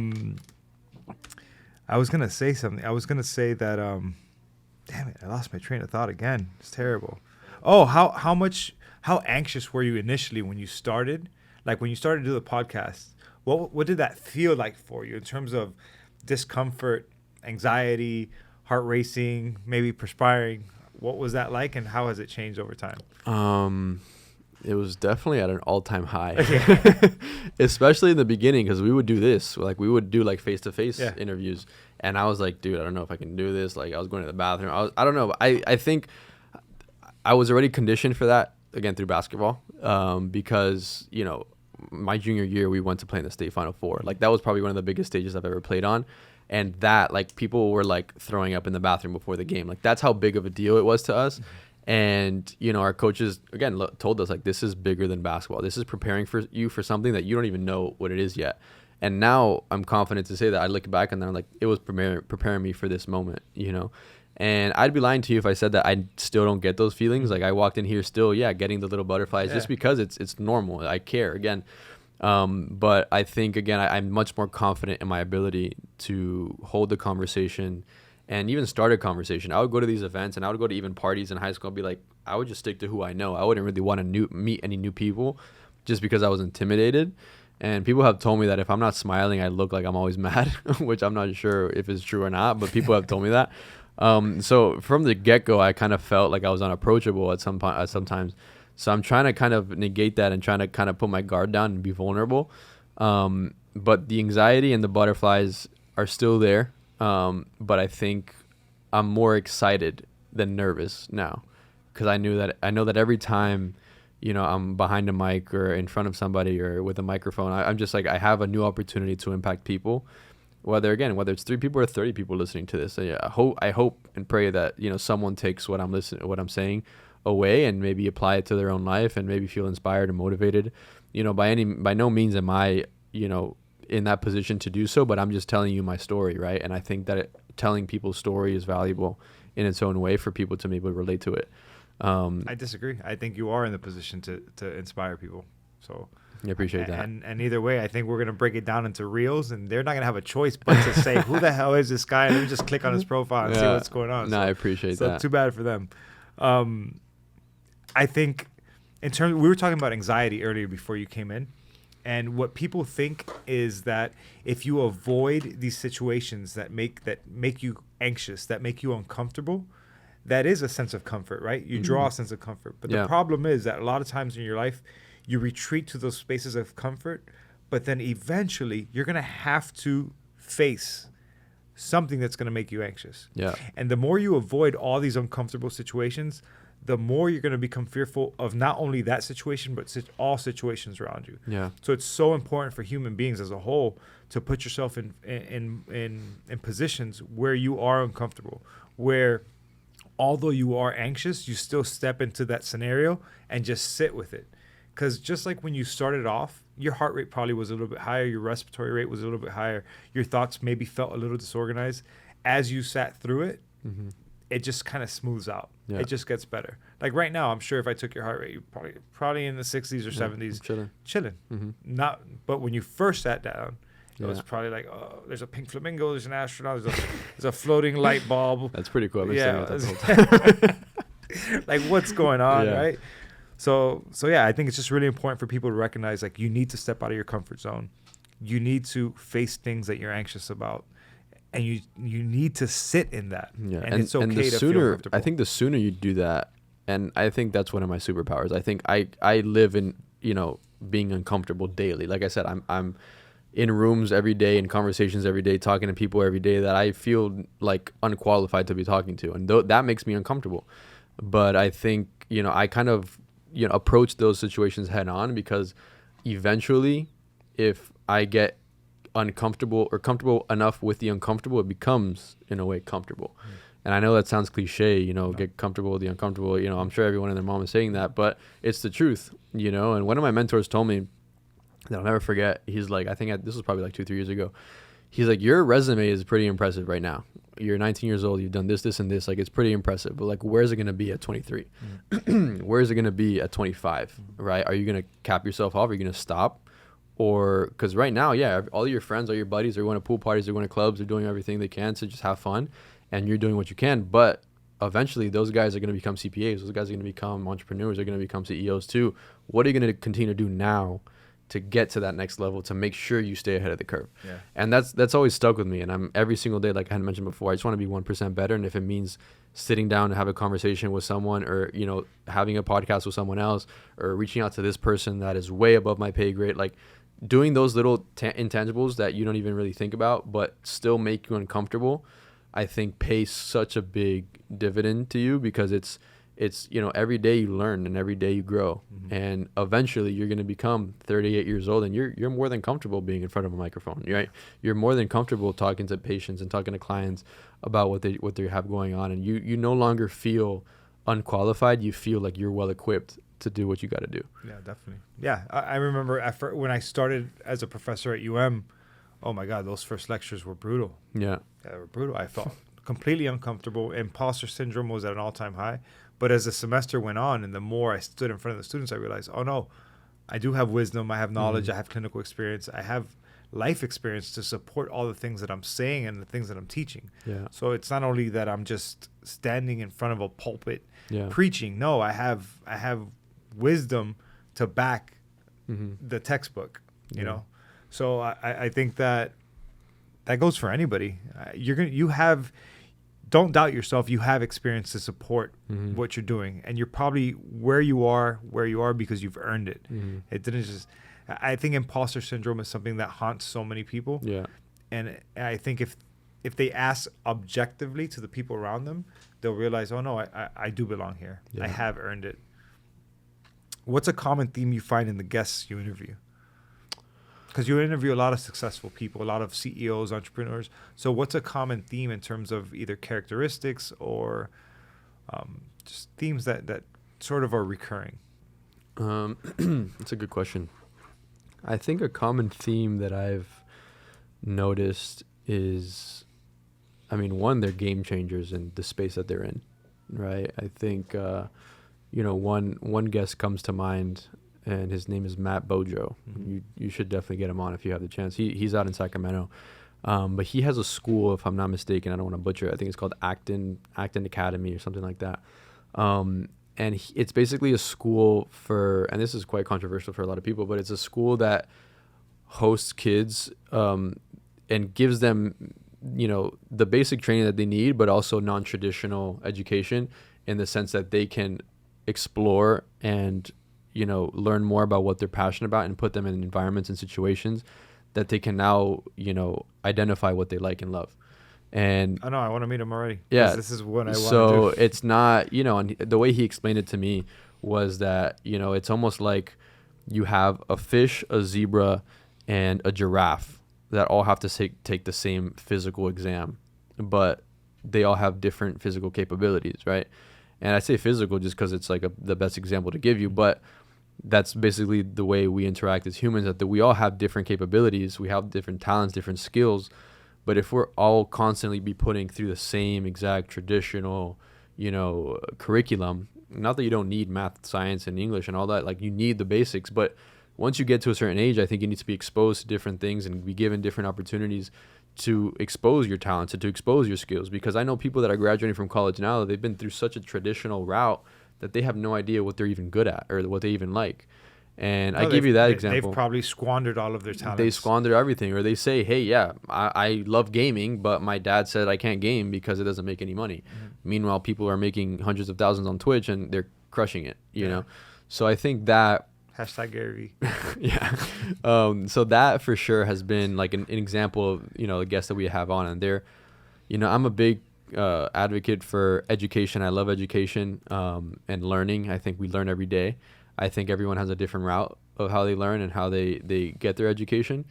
was gonna say something. I was gonna say that. Damn it! I lost my train of thought again. It's terrible. Oh, how anxious were you initially when you started? Like when you started to do the podcast, what did that feel like for you in terms of discomfort, anxiety, heart racing, maybe perspiring? What was that like, and how has it changed over time? It was definitely at an all-time high, especially in the beginning, because we would do this. Like, we would do, like, face-to-face interviews. And I was like, dude, I don't know if I can do this. Like, I was going to the bathroom. I don't know. But I think I was already conditioned for that, again, through basketball, because, my junior year, we went to play in the state Final Four. Like, that was probably one of the biggest stages I've ever played on. And that, like, people were, like, throwing up in the bathroom before the game. Like, that's how big of a deal it was to us. And, our coaches, again, told us, like, this is bigger than basketball. This is preparing for you for something that you don't even know what it is yet. And now I'm confident to say that I look back and I'm like, it was preparing me for this moment, And I'd be lying to you if I said that I still don't get those feelings. Like, I walked in here still, getting the little butterflies just because it's normal. I care, again. But I think, again, I'm much more confident in my ability to hold the conversation and even start a conversation. I would go to these events and I would go to even parties in high school and be like, I would just stick to who I know. I wouldn't really want to meet any new people. just because I was intimidated. And people have told me that if I'm not smiling, I look like I'm always mad, which I'm not sure if it's true or not, but people have told me that. So from the get-go, I kind of felt like I was unapproachable at sometimes. So I'm trying to kind of negate that and trying to kind of put my guard down and be vulnerable. But the anxiety and the butterflies are still there. But I think I'm more excited than nervous now, because I know that every time, I'm behind a mic or in front of somebody or with a microphone, I'm just like, I have a new opportunity to impact people, whether it's 3 people or 30 people listening to this. So yeah, I hope and pray that, someone takes what I'm saying away and maybe apply it to their own life and maybe feel inspired and motivated. By no means am I, in that position to do so, but I'm just telling you my story, right? And I think that telling people's story is valuable in its own way for people to maybe relate to it. I disagree. I think you are in the position to inspire people. So I appreciate that. And either way, I think we're going to break it down into reels, and they're not going to have a choice but to say, who the hell is this guy? And let me just click on his profile and see what's going on. No, I appreciate that. So too bad for them. I think we were talking about anxiety earlier before you came in. And what people think is that if you avoid these situations that make you anxious, that make you uncomfortable, that is a sense of comfort, right? You draw a sense of comfort. But the problem is that a lot of times in your life, you retreat to those spaces of comfort, but then eventually you're going to have to face something that's going to make you anxious. Yeah. And the more you avoid all these uncomfortable situations, the more you're going to become fearful of not only that situation, but all situations around you. Yeah. So it's so important for human beings as a whole to put yourself in positions where you are uncomfortable, where although you are anxious, you still step into that scenario and just sit with it. Because just like when you started off, your heart rate probably was a little bit higher, your respiratory rate was a little bit higher, your thoughts maybe felt a little disorganized. As you sat through it, it just kind of smooths out. Yeah. It just gets better. Like right now, I'm sure if I took your heart rate, you're probably in the 60s or 70s. Chilling. But when you first sat down, it was probably like, oh, there's a pink flamingo, there's an astronaut, there's a floating light bulb. That's pretty cool. I've been saying that the whole time. Like, what's going on, right? So yeah, I think it's just really important for people to recognize, like, you need to step out of your comfort zone. You need to face things that you're anxious about. And you need to sit in that. Yeah. And it's okay to feel comfortable. I think the sooner you do that, and I think that's one of my superpowers. I think I live in, being uncomfortable daily. Like I said, I'm in rooms every day, in conversations every day, talking to people every day that I feel like unqualified to be talking to. And that makes me uncomfortable. But I think, I kind of, approach those situations head on, because eventually if I get uncomfortable or comfortable enough with the uncomfortable, it becomes in a way comfortable. And I know that sounds cliche, get comfortable with the uncomfortable. I'm sure everyone and their mom is saying that, but it's the truth, and one of my mentors told me that I'll never forget. He's like, this was probably like 2-3 years ago. He's like, your resume is pretty impressive right now. You're 19 years old. You've done this, this, and this. Like, it's pretty impressive. But like, where's it going to be at 23? Where's it going to be at 25? Right? Are you going to cap yourself off? Are you going to stop? Or, because right now, all your friends, all your buddies are going to pool parties, they're going to clubs, they're doing everything they can to just have fun, and you're doing what you can. But eventually, those guys are going to become CPAs. Those guys are going to become entrepreneurs. They're going to become CEOs too. What are you going to continue to do now to get to that next level, to make sure you stay ahead of the curve? Yeah. And that's always stuck with me. And I'm every single day, like I had mentioned before, I just want to be 1% better. And if it means sitting down and have a conversation with someone, or having a podcast with someone else, or reaching out to this person that is way above my pay grade, like doing those little intangibles that you don't even really think about but still make you uncomfortable, I think pays such a big dividend to you, because it's every day you learn and every day you grow. And eventually you're going to become 38 years old and you're more than comfortable being in front of a microphone, right? You're more than comfortable talking to patients and talking to clients about what they have going on, and you no longer feel unqualified. You feel like you're well equipped to do what you got to do. Yeah, definitely. Yeah, I remember when I started as a professor at UM, oh my God, those first lectures were brutal. Yeah, they were brutal. I felt completely uncomfortable. Imposter syndrome was at an all-time high. But as the semester went on, and the more I stood in front of the students, I realized, oh no, I do have wisdom, I have knowledge, I have clinical experience, I have life experience to support all the things that I'm saying and the things that I'm teaching. Yeah. So it's not only that I'm just standing in front of a pulpit preaching. No, I have wisdom to back the textbook, you Yeah. know? So I think that goes for anybody. Don't doubt yourself. You have experience to support what you're doing, and you're probably where you are because you've earned it. It didn't just, I think imposter syndrome is something that haunts so many people. Yeah. And I think if they ask objectively to the people around them, they'll realize, oh no, I do belong here. Yeah. I have earned it. What's a common theme you find in the guests you interview? Because you interview a lot of successful people, a lot of CEOs, entrepreneurs. So what's a common theme in terms of either characteristics or just themes that sort of are recurring? That's a good question. I think a common theme that I've noticed is, I mean, one, they're game changers in the space that they're in, right? I think, one guest comes to mind, and his name is Matt Bojo. You should definitely get him on if you have the chance. He's out in Sacramento, but he has a school, if I'm not mistaken. I don't want to butcher it. I think it's called Acton Academy or something like that. And it's basically a school for, and this is quite controversial for a lot of people, but it's a school that hosts kids and gives them, the basic training that they need, but also non-traditional education in the sense that they can explore and, learn more about what they're passionate about and put them in environments and situations that they can now, identify what they like and love. And I know, I want to meet him already. Yeah. This is what I want to do. So it's not, and the way he explained it to me was that, it's almost like you have a fish, a zebra, and a giraffe that all have to take the same physical exam, but they all have different physical capabilities, right? And I say physical just because it's like the best example to give you, but that's basically the way we interact as humans, that we all have different capabilities, we have different talents, different skills. But if we're all constantly be putting through the same exact traditional, curriculum, not that you don't need math, science, and English and all that, like you need the basics. But once you get to a certain age, I think you need to be exposed to different things and be given different opportunities to expose your talents and to expose your skills. Because I know people that are graduating from college now, they've been through such a traditional route that they have no idea what they're even good at or what they even like. And I give you that example. They've probably squandered all of their talents. They squander everything, or they say, hey, yeah, I love gaming, but my dad said I can't game because it doesn't make any money. Meanwhile, people are making hundreds of thousands on Twitch and they're crushing it, you know? So I think that... Hashtag Gary V. Yeah. So that for sure has been like an example of, the guests that we have on. And they're, I'm a big advocate for education. I love education and learning. I think we learn every day. I think everyone has a different route of how they learn and how they get their education.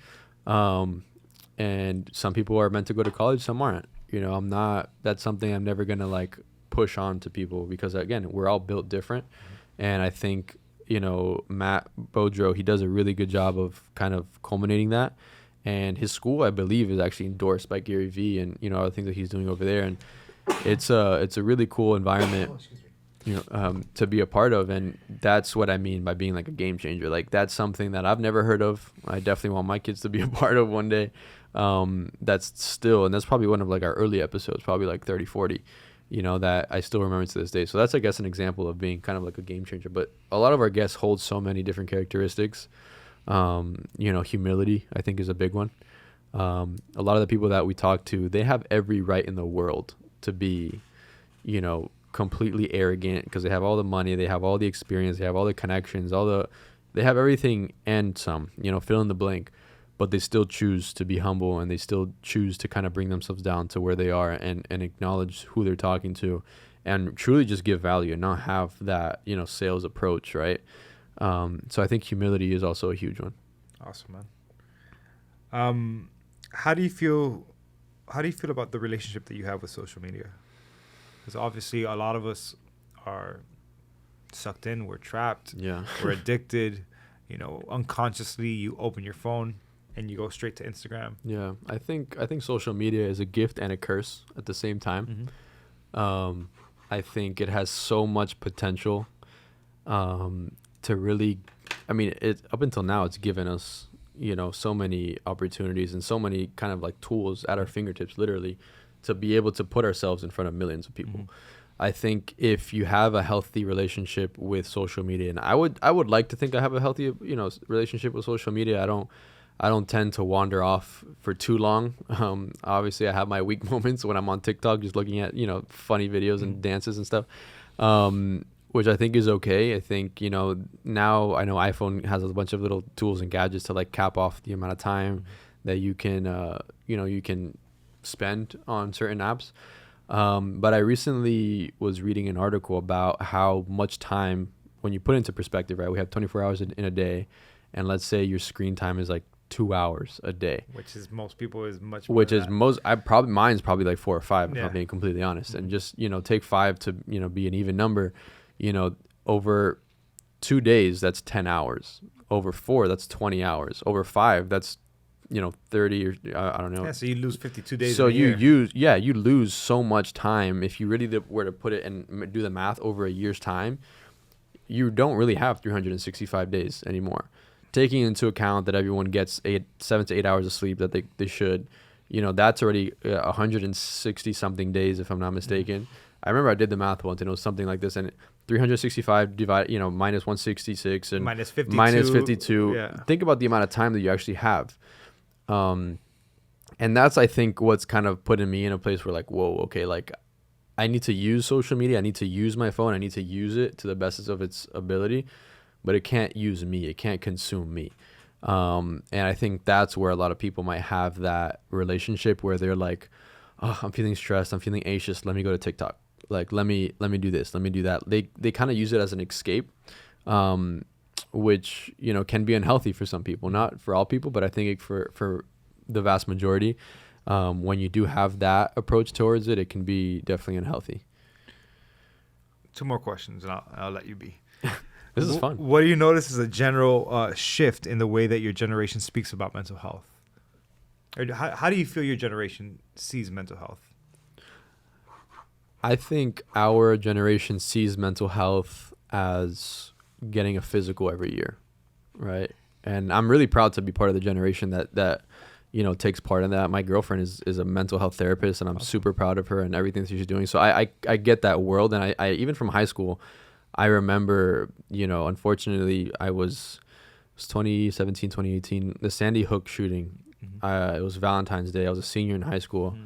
And some people are meant to go to college, some aren't. That's something I'm never going to like push on to people because, again, we're all built different. And I think, Matt Bojo, he does a really good job of kind of culminating that. And his school, I believe, is actually endorsed by Gary V and, other things that he's doing over there. And it's a really cool environment. To be a part of. And that's what I mean by being like a game changer. Like that's something that I've never heard of. I definitely want my kids to be a part of one day. That's probably one of like our early episodes, probably like 30, 40, that I still remember to this day. So that's, I guess, an example of being kind of like a game changer. But a lot of our guests hold so many different characteristics. Humility, I think, is a big one. A lot of the people that we talk to, they have every right in the world to be, completely arrogant because they have all the money, they have all the experience, they have all the connections, they have everything and some, fill in the blank, but they still choose to be humble and they still choose to kind of bring themselves down to where they are and acknowledge who they're talking to and truly just give value and not have that, sales approach, right? So I think humility is also a huge one. Awesome, man. How do you feel about the relationship that you have with social media? Because obviously a lot of us are sucked in, we're trapped, we're addicted, unconsciously you open your phone and you go straight to Instagram. Yeah, I think social media is a gift and a curse at the same time. I think it has so much potential to really, up until now it's given us, so many opportunities and so many kind of like tools at our fingertips, literally, to be able to put ourselves in front of millions of people. I think if you have a healthy relationship with social media, and I would like to think I have a healthy, relationship with social media. I don't tend to wander off for too long. Obviously, I have my weak moments when I'm on TikTok, just looking at funny videos and dances and stuff, which I think is okay. I think now I know iPhone has a bunch of little tools and gadgets to like cap off the amount of time that you can you can spend on certain apps. But I recently was reading an article about how much time, when you put into perspective, right? We have 24 hours in a day, and let's say your screen time is like 2 hours a day, which is most people is much more which is than most. Mine's probably like 4 or 5, if Yeah. I'm being completely honest. And just take 5 to be an even number. Over 2 days, that's 10 hours. Over 4, that's 20 hors. Over 5, that's 30 or I don't know. Yeah, so you lose 52 days. So in a year. you lose so much time if you really were to put it and do the math over a year's time. You don't really have 365 days anymore. Taking into account that everyone gets 7 to 8 hours of sleep that they should, that's already 160 something days, if I'm not mistaken. I remember I did the math once and it was something like this, and 365 divided, minus 166 and minus 52. minus 52. Yeah. Think about the amount of time that you actually have. And that's, I think, what's kind of putting me in a place where like, whoa, okay, like I need to use social media. I need to use my phone. I need to use it to the best of its ability, but it can't use me. It can't consume me. And I think that's where a lot of people might have that relationship where they're like, oh, I'm feeling stressed. I'm feeling anxious. Let me go to TikTok. Like, let me do this. Let me do that. They kind of use it as an escape, which, can be unhealthy for some people, not for all people, but I think for the vast majority, when you do have that approach towards it, it can be definitely unhealthy. 2 more questions, and I'll let you be. This is fun. What do you notice is a general shift in the way that your generation speaks about mental health? Or how do you feel your generation sees mental health? I think our generation sees mental health as getting a physical every year, right? And I'm really proud to be part of the generation that takes part in that. My girlfriend is a mental health therapist, and I'm super proud of her and everything that she's doing. So I get that world, and I even from high school, I remember, unfortunately, it was 2017, 2018, the Sandy Hook shooting. It was Valentine's Day. I was a senior in high school.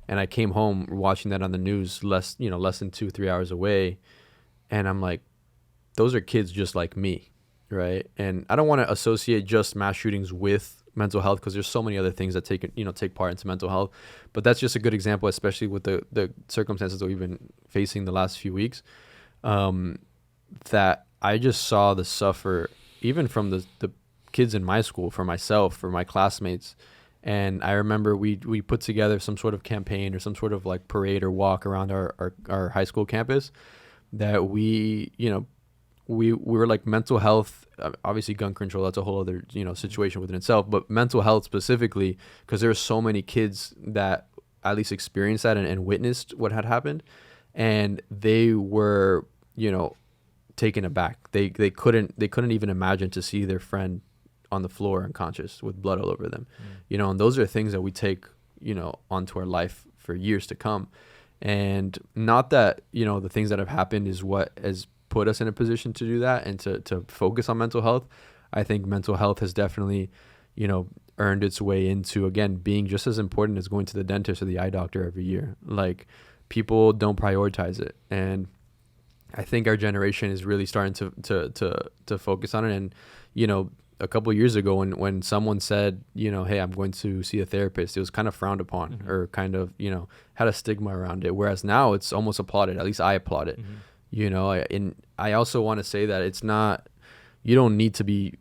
And I came home watching that on the news less than 2-3 hours away. And I'm like, those are kids just like me, right? And I don't want to associate just mass shootings with mental health, because there's so many other things that take part into mental health. But that's just a good example, especially with the circumstances that we've been facing the last few weeks, that I just saw the suffer, even from the kids in my school, for myself, for my classmates. And I remember we put together some sort of campaign or some sort of like parade or walk around our high school campus that we were like mental health, obviously gun control, that's a whole other, situation within itself, but mental health specifically, because there were so many kids that at least experienced that and witnessed what had happened. And they were, taken aback. They couldn't even imagine to see their friend on the floor unconscious with blood all over them, and those are things that we take, onto our life for years to come. And not that, the things that have happened is what has put us in a position to do that and to focus on mental health. I think mental health has definitely, earned its way into, again, being just as important as going to the dentist or the eye doctor every year. Like, people don't prioritize it. And I think our generation is really starting to focus on it. And, a couple of years ago when someone said, hey, I'm going to see a therapist, it was kind of frowned upon or kind of, had a stigma around it. Whereas now it's almost applauded. At least I applaud it. And I also want to say that it's not, you don't need to be,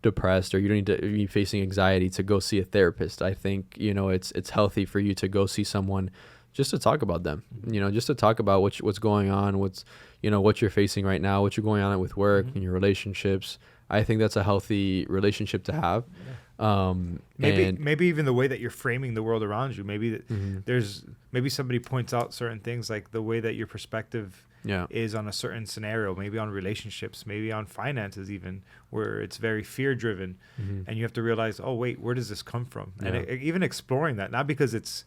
depressed, or you don't need to be facing anxiety to go see a therapist. I think, it's healthy for you to go see someone just to talk about them, just to talk about what's going on, what you're facing right now, what you're going on with work and your relationships. I think that's a healthy relationship to have. Maybe even the way that you're framing the world around you. Maybe maybe somebody points out certain things, like the way that your perspective is on a certain scenario, maybe on relationships, maybe on finances, even where it's very fear driven, and you have to realize, oh wait, where does this come from? And even exploring that, not because it's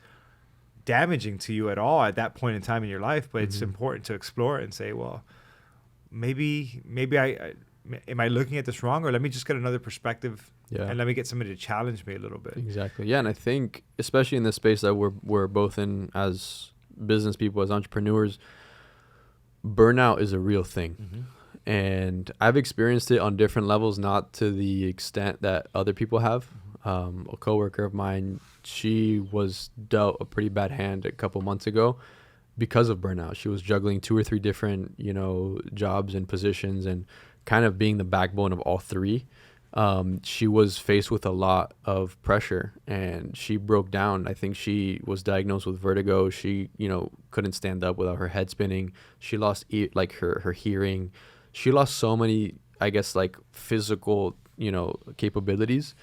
damaging to you at all at that point in time in your life, but it's important to explore it and say, well, maybe I am I looking at this wrong, or let me just get another perspective, and let me get somebody to challenge me a little bit. Exactly. Yeah, and I think especially in the space that we're both in as business people, as entrepreneurs, burnout is a real thing. And I've experienced it on different levels, not to the extent that other people have. A coworker of mine, she was dealt a pretty bad hand a couple months ago because of burnout. She was juggling 2 or 3 different, jobs and positions, and kind of being the backbone of all 3. She was faced with a lot of pressure, and she broke down. I think she was diagnosed with vertigo. She, couldn't stand up without her head spinning. She lost her hearing. She lost so many, I guess, like physical, capabilities,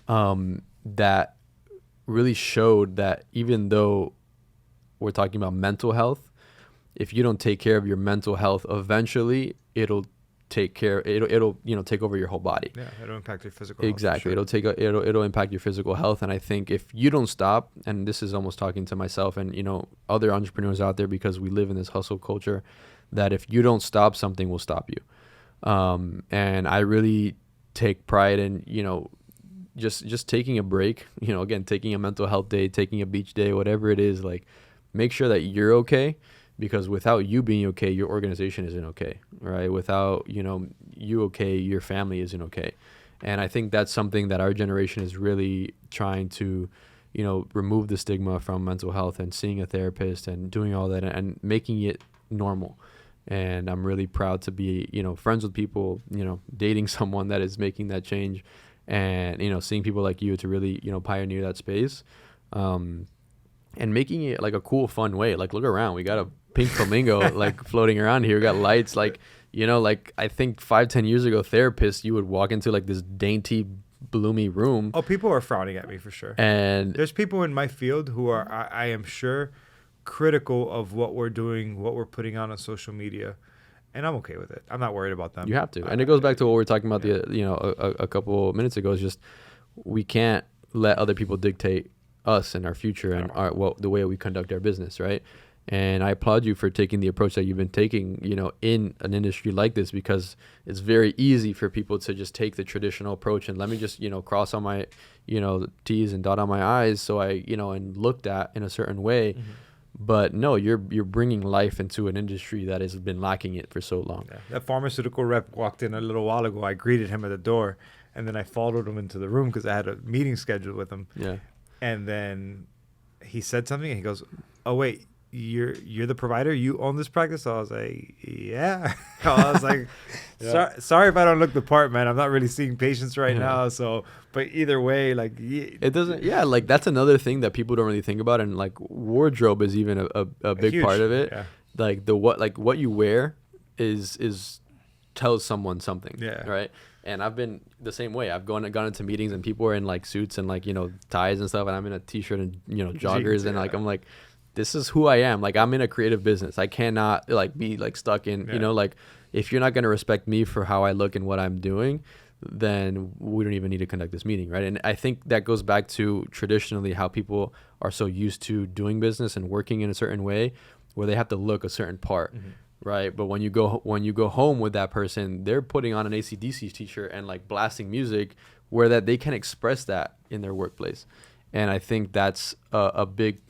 that really showed that even though we're talking about mental health, if you don't take care of your mental health, eventually it'll take over your whole body. Yeah, it'll impact your physical exactly health. Sure. It'll impact your physical health. And I think if you don't stop, and this is almost talking to myself and other entrepreneurs out there, because we live in this hustle culture, that if you don't stop, something will stop you. And I really take pride in just taking a break, again, taking a mental health day, taking a beach day, whatever it is. Like, make sure that you're okay, because without you being okay, your organization isn't okay, right? Without, you okay, your family isn't okay. And I think that's something that our generation is really trying to, remove the stigma from mental health, and seeing a therapist and doing all that and making it normal. And I'm really proud to be, friends with people, dating someone that is making that change, and, seeing people like you to really, pioneer that space. And making it like a cool, fun way. Like, look around, we got a pink flamingo like floating around here. We got lights, like, like I think 5-10 years ago, therapists, you would walk into like this dainty, bloomy room. Oh, people are frowning at me for sure. And there's people in my field who are, I am sure, critical of what we're doing, what we're putting on social media. And I'm okay with it. I'm not worried about them. You have to. And it goes back to what we were talking about a couple minutes ago. Is just, we can't let other people dictate us and our future and the way we conduct our business, right? And I applaud you for taking the approach that you've been taking, in an industry like this, because it's very easy for people to just take the traditional approach and let me just, cross on my, T's and dot on my I's. So I, and looked at in a certain way. But no, you're bringing life into an industry that has been lacking it for so long. Yeah. That pharmaceutical rep walked in a little while ago. I greeted him at the door, and then I followed him into the room because I had a meeting scheduled with him. Yeah. And then he said something, and he goes, "Oh wait, you're the provider? You own this practice?" I was like, "Yeah." I was like, sorry if I don't look the part, man. I'm not really seeing patients right now. So, but either way, like, it doesn't. Yeah, like that's another thing that people don't really think about, and like wardrobe is even a big part of it. Yeah. Like what you wear is tells someone something. Yeah. Right. And I've been the same way. I've gone into meetings and people are in like suits and like, ties and stuff. And I'm in a t-shirt and, joggers. Jeans, and like, I'm like, this is who I am. Like, I'm in a creative business. I cannot like be like stuck in, like, if you're not going to respect me for how I look and what I'm doing, then we don't even need to conduct this meeting. Right. And I think that goes back to traditionally how people are so used to doing business and working in a certain way where they have to look a certain part. Right. But when you go home with that person, they're putting on an AC/DC t-shirt and like blasting music where that they can express that in their workplace. And I think that's a big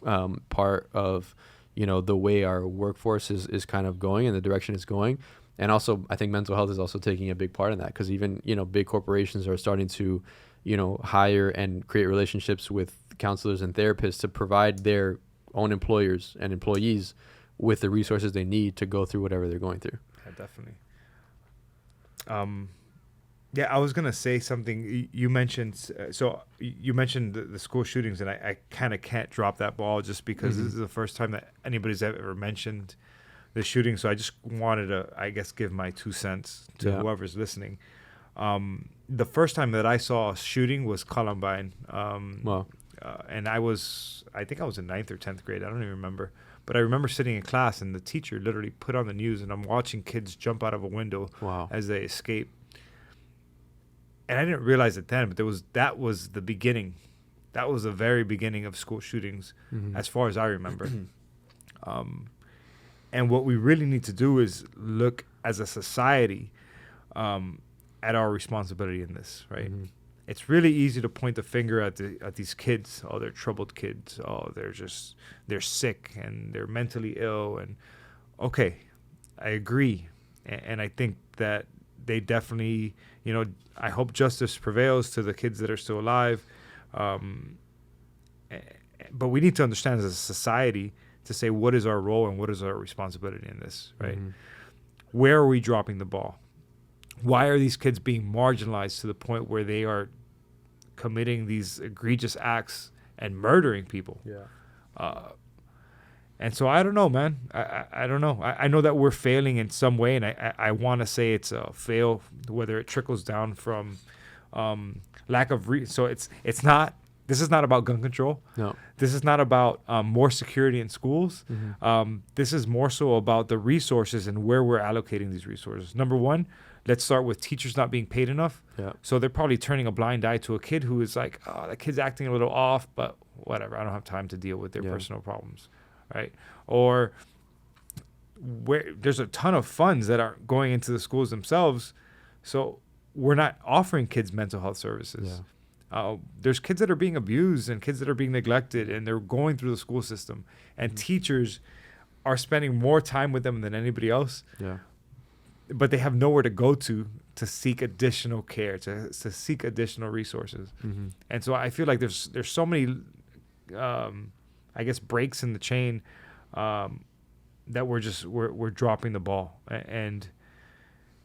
part of, the way our workforce is kind of going and the direction it's going. And also, I think mental health is also taking a big part in that, because even, big corporations are starting to, hire and create relationships with counselors and therapists to provide their own employers and employees with the resources they need to go through whatever they're going through. Yeah, definitely. I was gonna say something. You mentioned the school shootings, and I kind of can't drop that ball just because this is the first time that anybody's ever mentioned the shooting. So I just wanted to, I guess, give my 2 cents to whoever's listening. The first time that I saw a shooting was Columbine. Wow. And I think I was in 9th or 10th grade. I don't even remember. But I remember sitting in class and the teacher literally put on the news and I'm watching kids jump out of a window as they escape. And I didn't realize it then, but that was the beginning. that was the very beginning of school shootings, as far as I remember. And what we really need to do is look as a society at our responsibility in this, right? It's really easy to point the finger at these kids. Oh, they're troubled kids. Oh, they're sick and they're mentally ill. And okay, I agree. And I think that they definitely, I hope justice prevails to the kids that are still alive. But we need to understand as a society to say, what is our role and what is our responsibility in this, right? Where are we dropping the ball? Why are these kids being marginalized to the point where they are committing these egregious acts and murdering people? And so I don't know, man. I don't know. I know that we're failing in some way, and I want to say it's a fail, whether it trickles down from lack of so it's not. This is not about gun control. No. This is not about more security in schools. This is more so about the resources and where we're allocating these resources. Number one, let's start with teachers not being paid enough. So they're probably turning a blind eye to a kid who is like, oh, that kid's acting a little off, but whatever. I don't have time to deal with their personal problems, right? Or where there's a ton of funds that are going into the schools themselves, so we're not offering kids mental health services. There's kids that are being abused and kids that are being neglected, and they're going through the school system, and teachers are spending more time with them than anybody else. But they have nowhere to go to seek additional care, to seek additional resources. And so I feel like there's so many, I guess, breaks in the chain that we're dropping the ball. And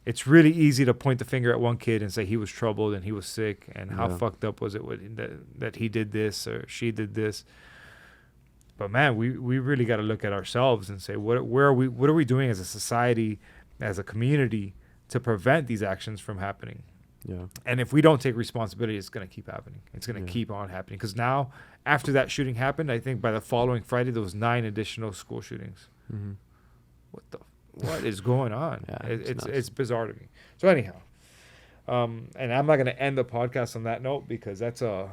it's really easy to point the finger at one kid and say he was troubled and he was sick and how fucked up was it that he did this or she did this. But man, we really got to look at ourselves and say, what are we doing as a society, as a community, to prevent these actions from happening? And if we don't take responsibility, it's going to keep happening. It's going to keep on happening. Because now, after that shooting happened, I think by the following Friday, there was 9 additional school shootings. What is going on? It's bizarre to me. So anyhow, and I'm not going to end the podcast on that note, because that's a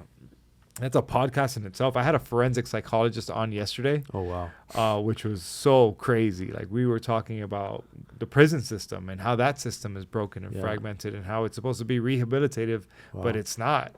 podcast in itself. I had a forensic psychologist on yesterday. Oh, wow. Which was so crazy. Like, we were talking about the prison system and how that system is broken and fragmented, and how it's supposed to be rehabilitative, but it's not.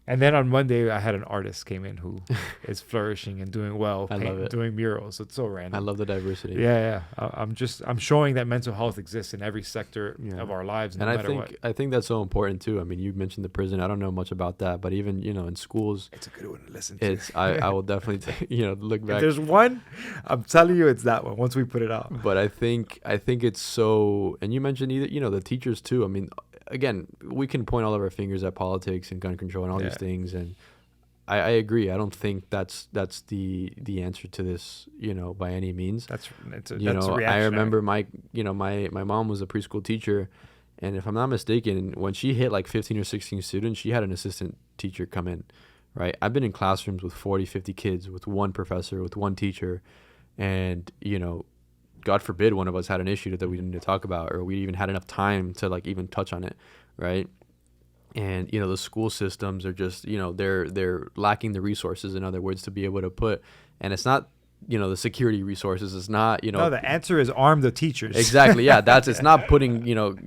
And then on Monday, I had an artist came in who is flourishing and doing well, doing murals. It's so random. I love the diversity. I'm showing that mental health exists in every sector of our lives, no matter what. I think that's so important too. I mean, you mentioned the prison. I don't know much about that, but even in schools, it's a good one to listen to. I will definitely look back. If there's one, I'm telling you, it's that one. Once we put it out. But I think it's so. And you mentioned either the teachers too. I mean, again, we can point all of our fingers at politics and gun control and all these things, and I agree. I don't think that's the answer to this, by any means. That's I remember my mom was a preschool teacher, and if I'm not mistaken, when she hit like 15 or 16 students, she had an assistant teacher come in, right? I've been in classrooms with 40, 50 kids, with one professor, with one teacher, and God forbid one of us had an issue that we didn't need to talk about, or we even had enough time to like even touch on it, right? And the school systems are just they're lacking the resources, in other words, to be able to put, and it's not the security resources. It's not no, the answer is arm the teachers. Exactly, yeah. It's not putting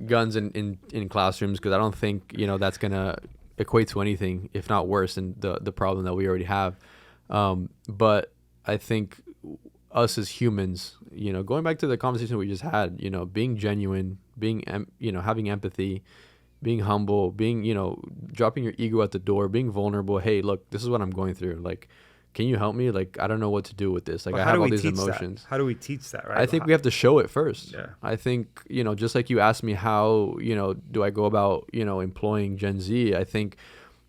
guns in classrooms, because I don't think that's gonna equate to anything, if not worse than the problem that we already have. But I think us as humans, going back to the conversation we just had, being genuine, being having empathy, being humble, being dropping your ego at the door, being vulnerable. Hey, look, this is what I'm going through. Like, can you help me? Like, I don't know what to do with this. Like, I have all these emotions. How do we teach that, right? I think we have to show it first. I think, just like you asked me how, do I go about, employing Gen Z? I think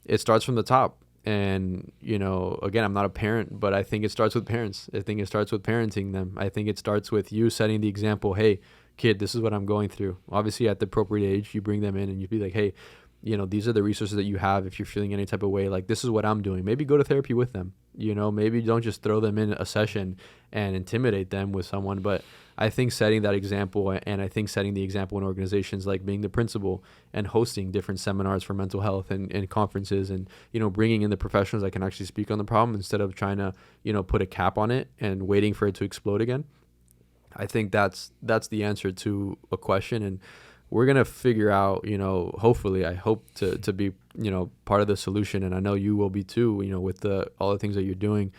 it starts from the top. And, again, I'm not a parent, but I think it starts with parents. I think it starts with parenting them. I think it starts with you setting the example. Hey, kid, this is what I'm going through. Obviously, at the appropriate age, you bring them in and you be like, hey, these are the resources that you have. If you're feeling any type of way, like, this is what I'm doing. Maybe go to therapy with them. maybe don't just throw them in a session and intimidate them with someone. But I think setting that example, and I think setting the example in organizations like being the principal and hosting different seminars for mental health and conferences, and bringing in the professionals that can actually speak on the problem instead of trying to put a cap on it and waiting for it to explode again. I think that's the answer to a question, and we're gonna figure out, hopefully, I hope to be part of the solution, and I know you will be too, with all the things that you're doing.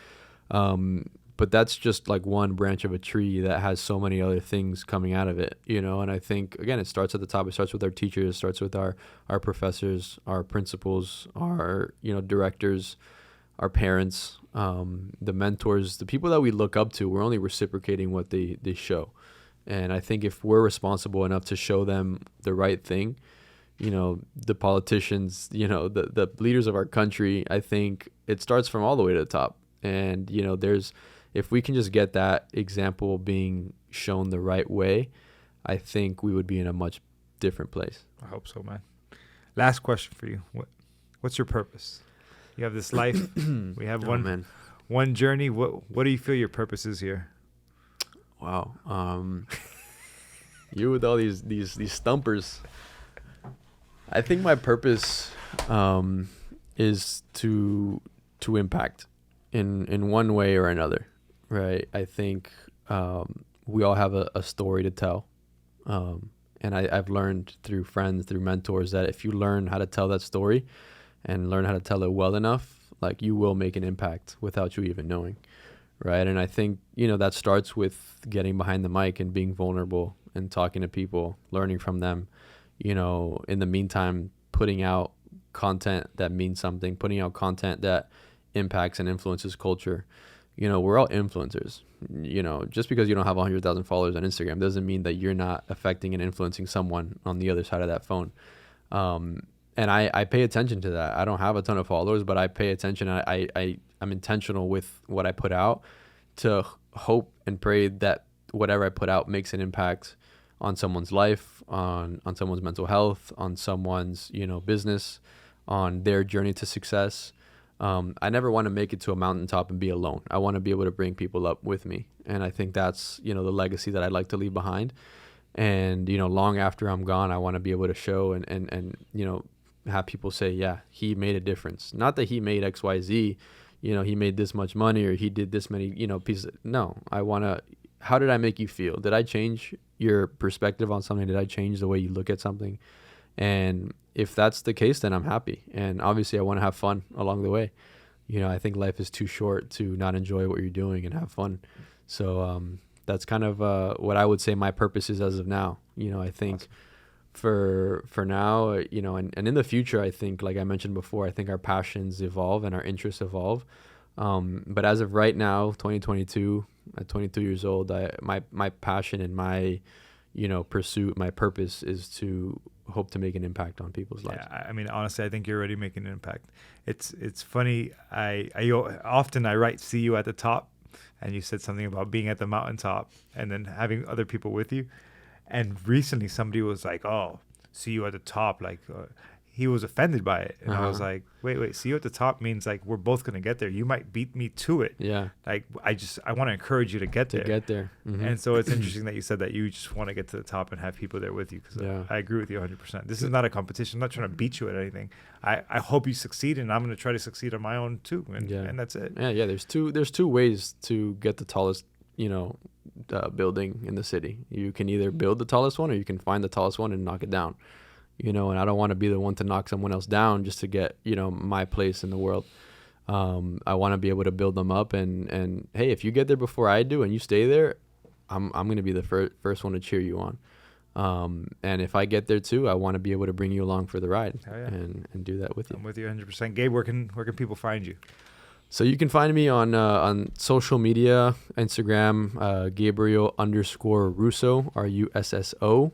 But that's just like one branch of a tree that has so many other things coming out of it, and I think, again, it starts at the top. It starts with our teachers, it starts with our professors, our principals, our, directors, our parents, the mentors, the people that we look up to. We're only reciprocating what they show. And I think if we're responsible enough to show them the right thing, the politicians, the leaders of our country, I think it starts from all the way to the top. And, if we can just get that example being shown the right way, I think we would be in a much different place. I hope so, man. Last question for you. What's your purpose? You have this life. We have one journey. What do you feel your purpose is here? Wow. You with all these stumpers. I think my purpose is to impact in one way or another, right? I think we all have a story to tell. And I've learned through friends, through mentors, that if you learn how to tell that story and learn how to tell it well enough, like, you will make an impact without you even knowing. Right. And I think, that starts with getting behind the mic and being vulnerable and talking to people, learning from them, in the meantime, putting out content that means something, putting out content that impacts and influences culture. We're all influencers. Just because you don't have 100,000 followers on Instagram doesn't mean that you're not affecting and influencing someone on the other side of that phone. And I pay attention to that. I don't have a ton of followers, but I pay attention. I'm intentional with what I put out to hope and pray that whatever I put out makes an impact on someone's life, on someone's mental health, on someone's, business, on their journey to success. I never want to make it to a mountaintop and be alone. I want to be able to bring people up with me. And I think that's, the legacy that I'd like to leave behind. And, long after I'm gone, I want to be able to show and have people say, yeah, he made a difference. Not that he made X, Y, Z, he made this much money or he did this many, pieces. No, I want to, how did I make you feel? Did I change your perspective on something? Did I change the way you look at something? And if that's the case, then I'm happy. And obviously I want to have fun along the way. I think life is too short to not enjoy what you're doing and have fun. So that's kind of what I would say my purpose is as of now. I think awesome. for now, and in the future, I think, like I mentioned before, I think our passions evolve and our interests evolve. But as of right now, 2022, at 22 years old, my passion and my, pursuit, my purpose is to hope to make an impact on people's lives. Yeah, I mean, honestly, I think you're already making an impact. It's funny. I often write, see you at the top, and you said something about being at the mountaintop and then having other people with you. And recently somebody was like, oh, see you at the top. Like, he was offended by it. And I was like, wait, see you at the top means like we're both going to get there. You might beat me to it. Yeah. Like, I want to encourage you to get there. Mm-hmm. And so it's interesting that you said that you just want to get to the top and have people there with you. Because I agree with you 100%. This is not a competition. I'm not trying to beat you at anything. I hope you succeed, and I'm going to try to succeed on my own too. And that's it. Yeah. There's two ways to get the tallest, building in the city. You can either build the tallest one or you can find the tallest one and knock it down. And I don't want to be the one to knock someone else down just to get, my place in the world. I want to be able to build them up and hey, if you get there before I do and you stay there, I'm going to be the first one to cheer you on. And if I get there too, I want to be able to bring you along for the ride and do that with you. I'm with you 100%. Gabe, where can people find you? So you can find me on social media, Instagram, Gabriel_Russo, Russo.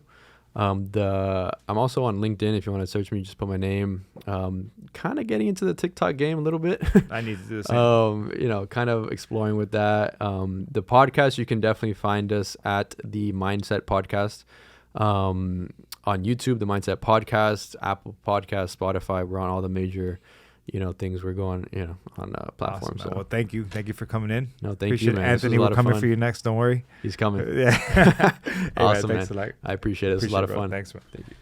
I'm also on LinkedIn. If you want to search me, just put my name. Kind of getting into the TikTok game a little bit. I need to do the same. Kind of exploring with that. The podcast, you can definitely find us at the Mindset Podcast. On YouTube, the Mindset Podcast, Apple Podcast, Spotify. We're on all the major, things were going, on platforms. Awesome, So well, thank you for coming in. no, thank Appreciate you, it. man. This was Anthony, a lot we're of coming fun. for you next. Don't worry. He's coming. Yeah. Hey, Awesome, thanks man. a lot. I appreciate it. It was a Appreciate lot it, of bro. fun. Thanks, man. Thank you.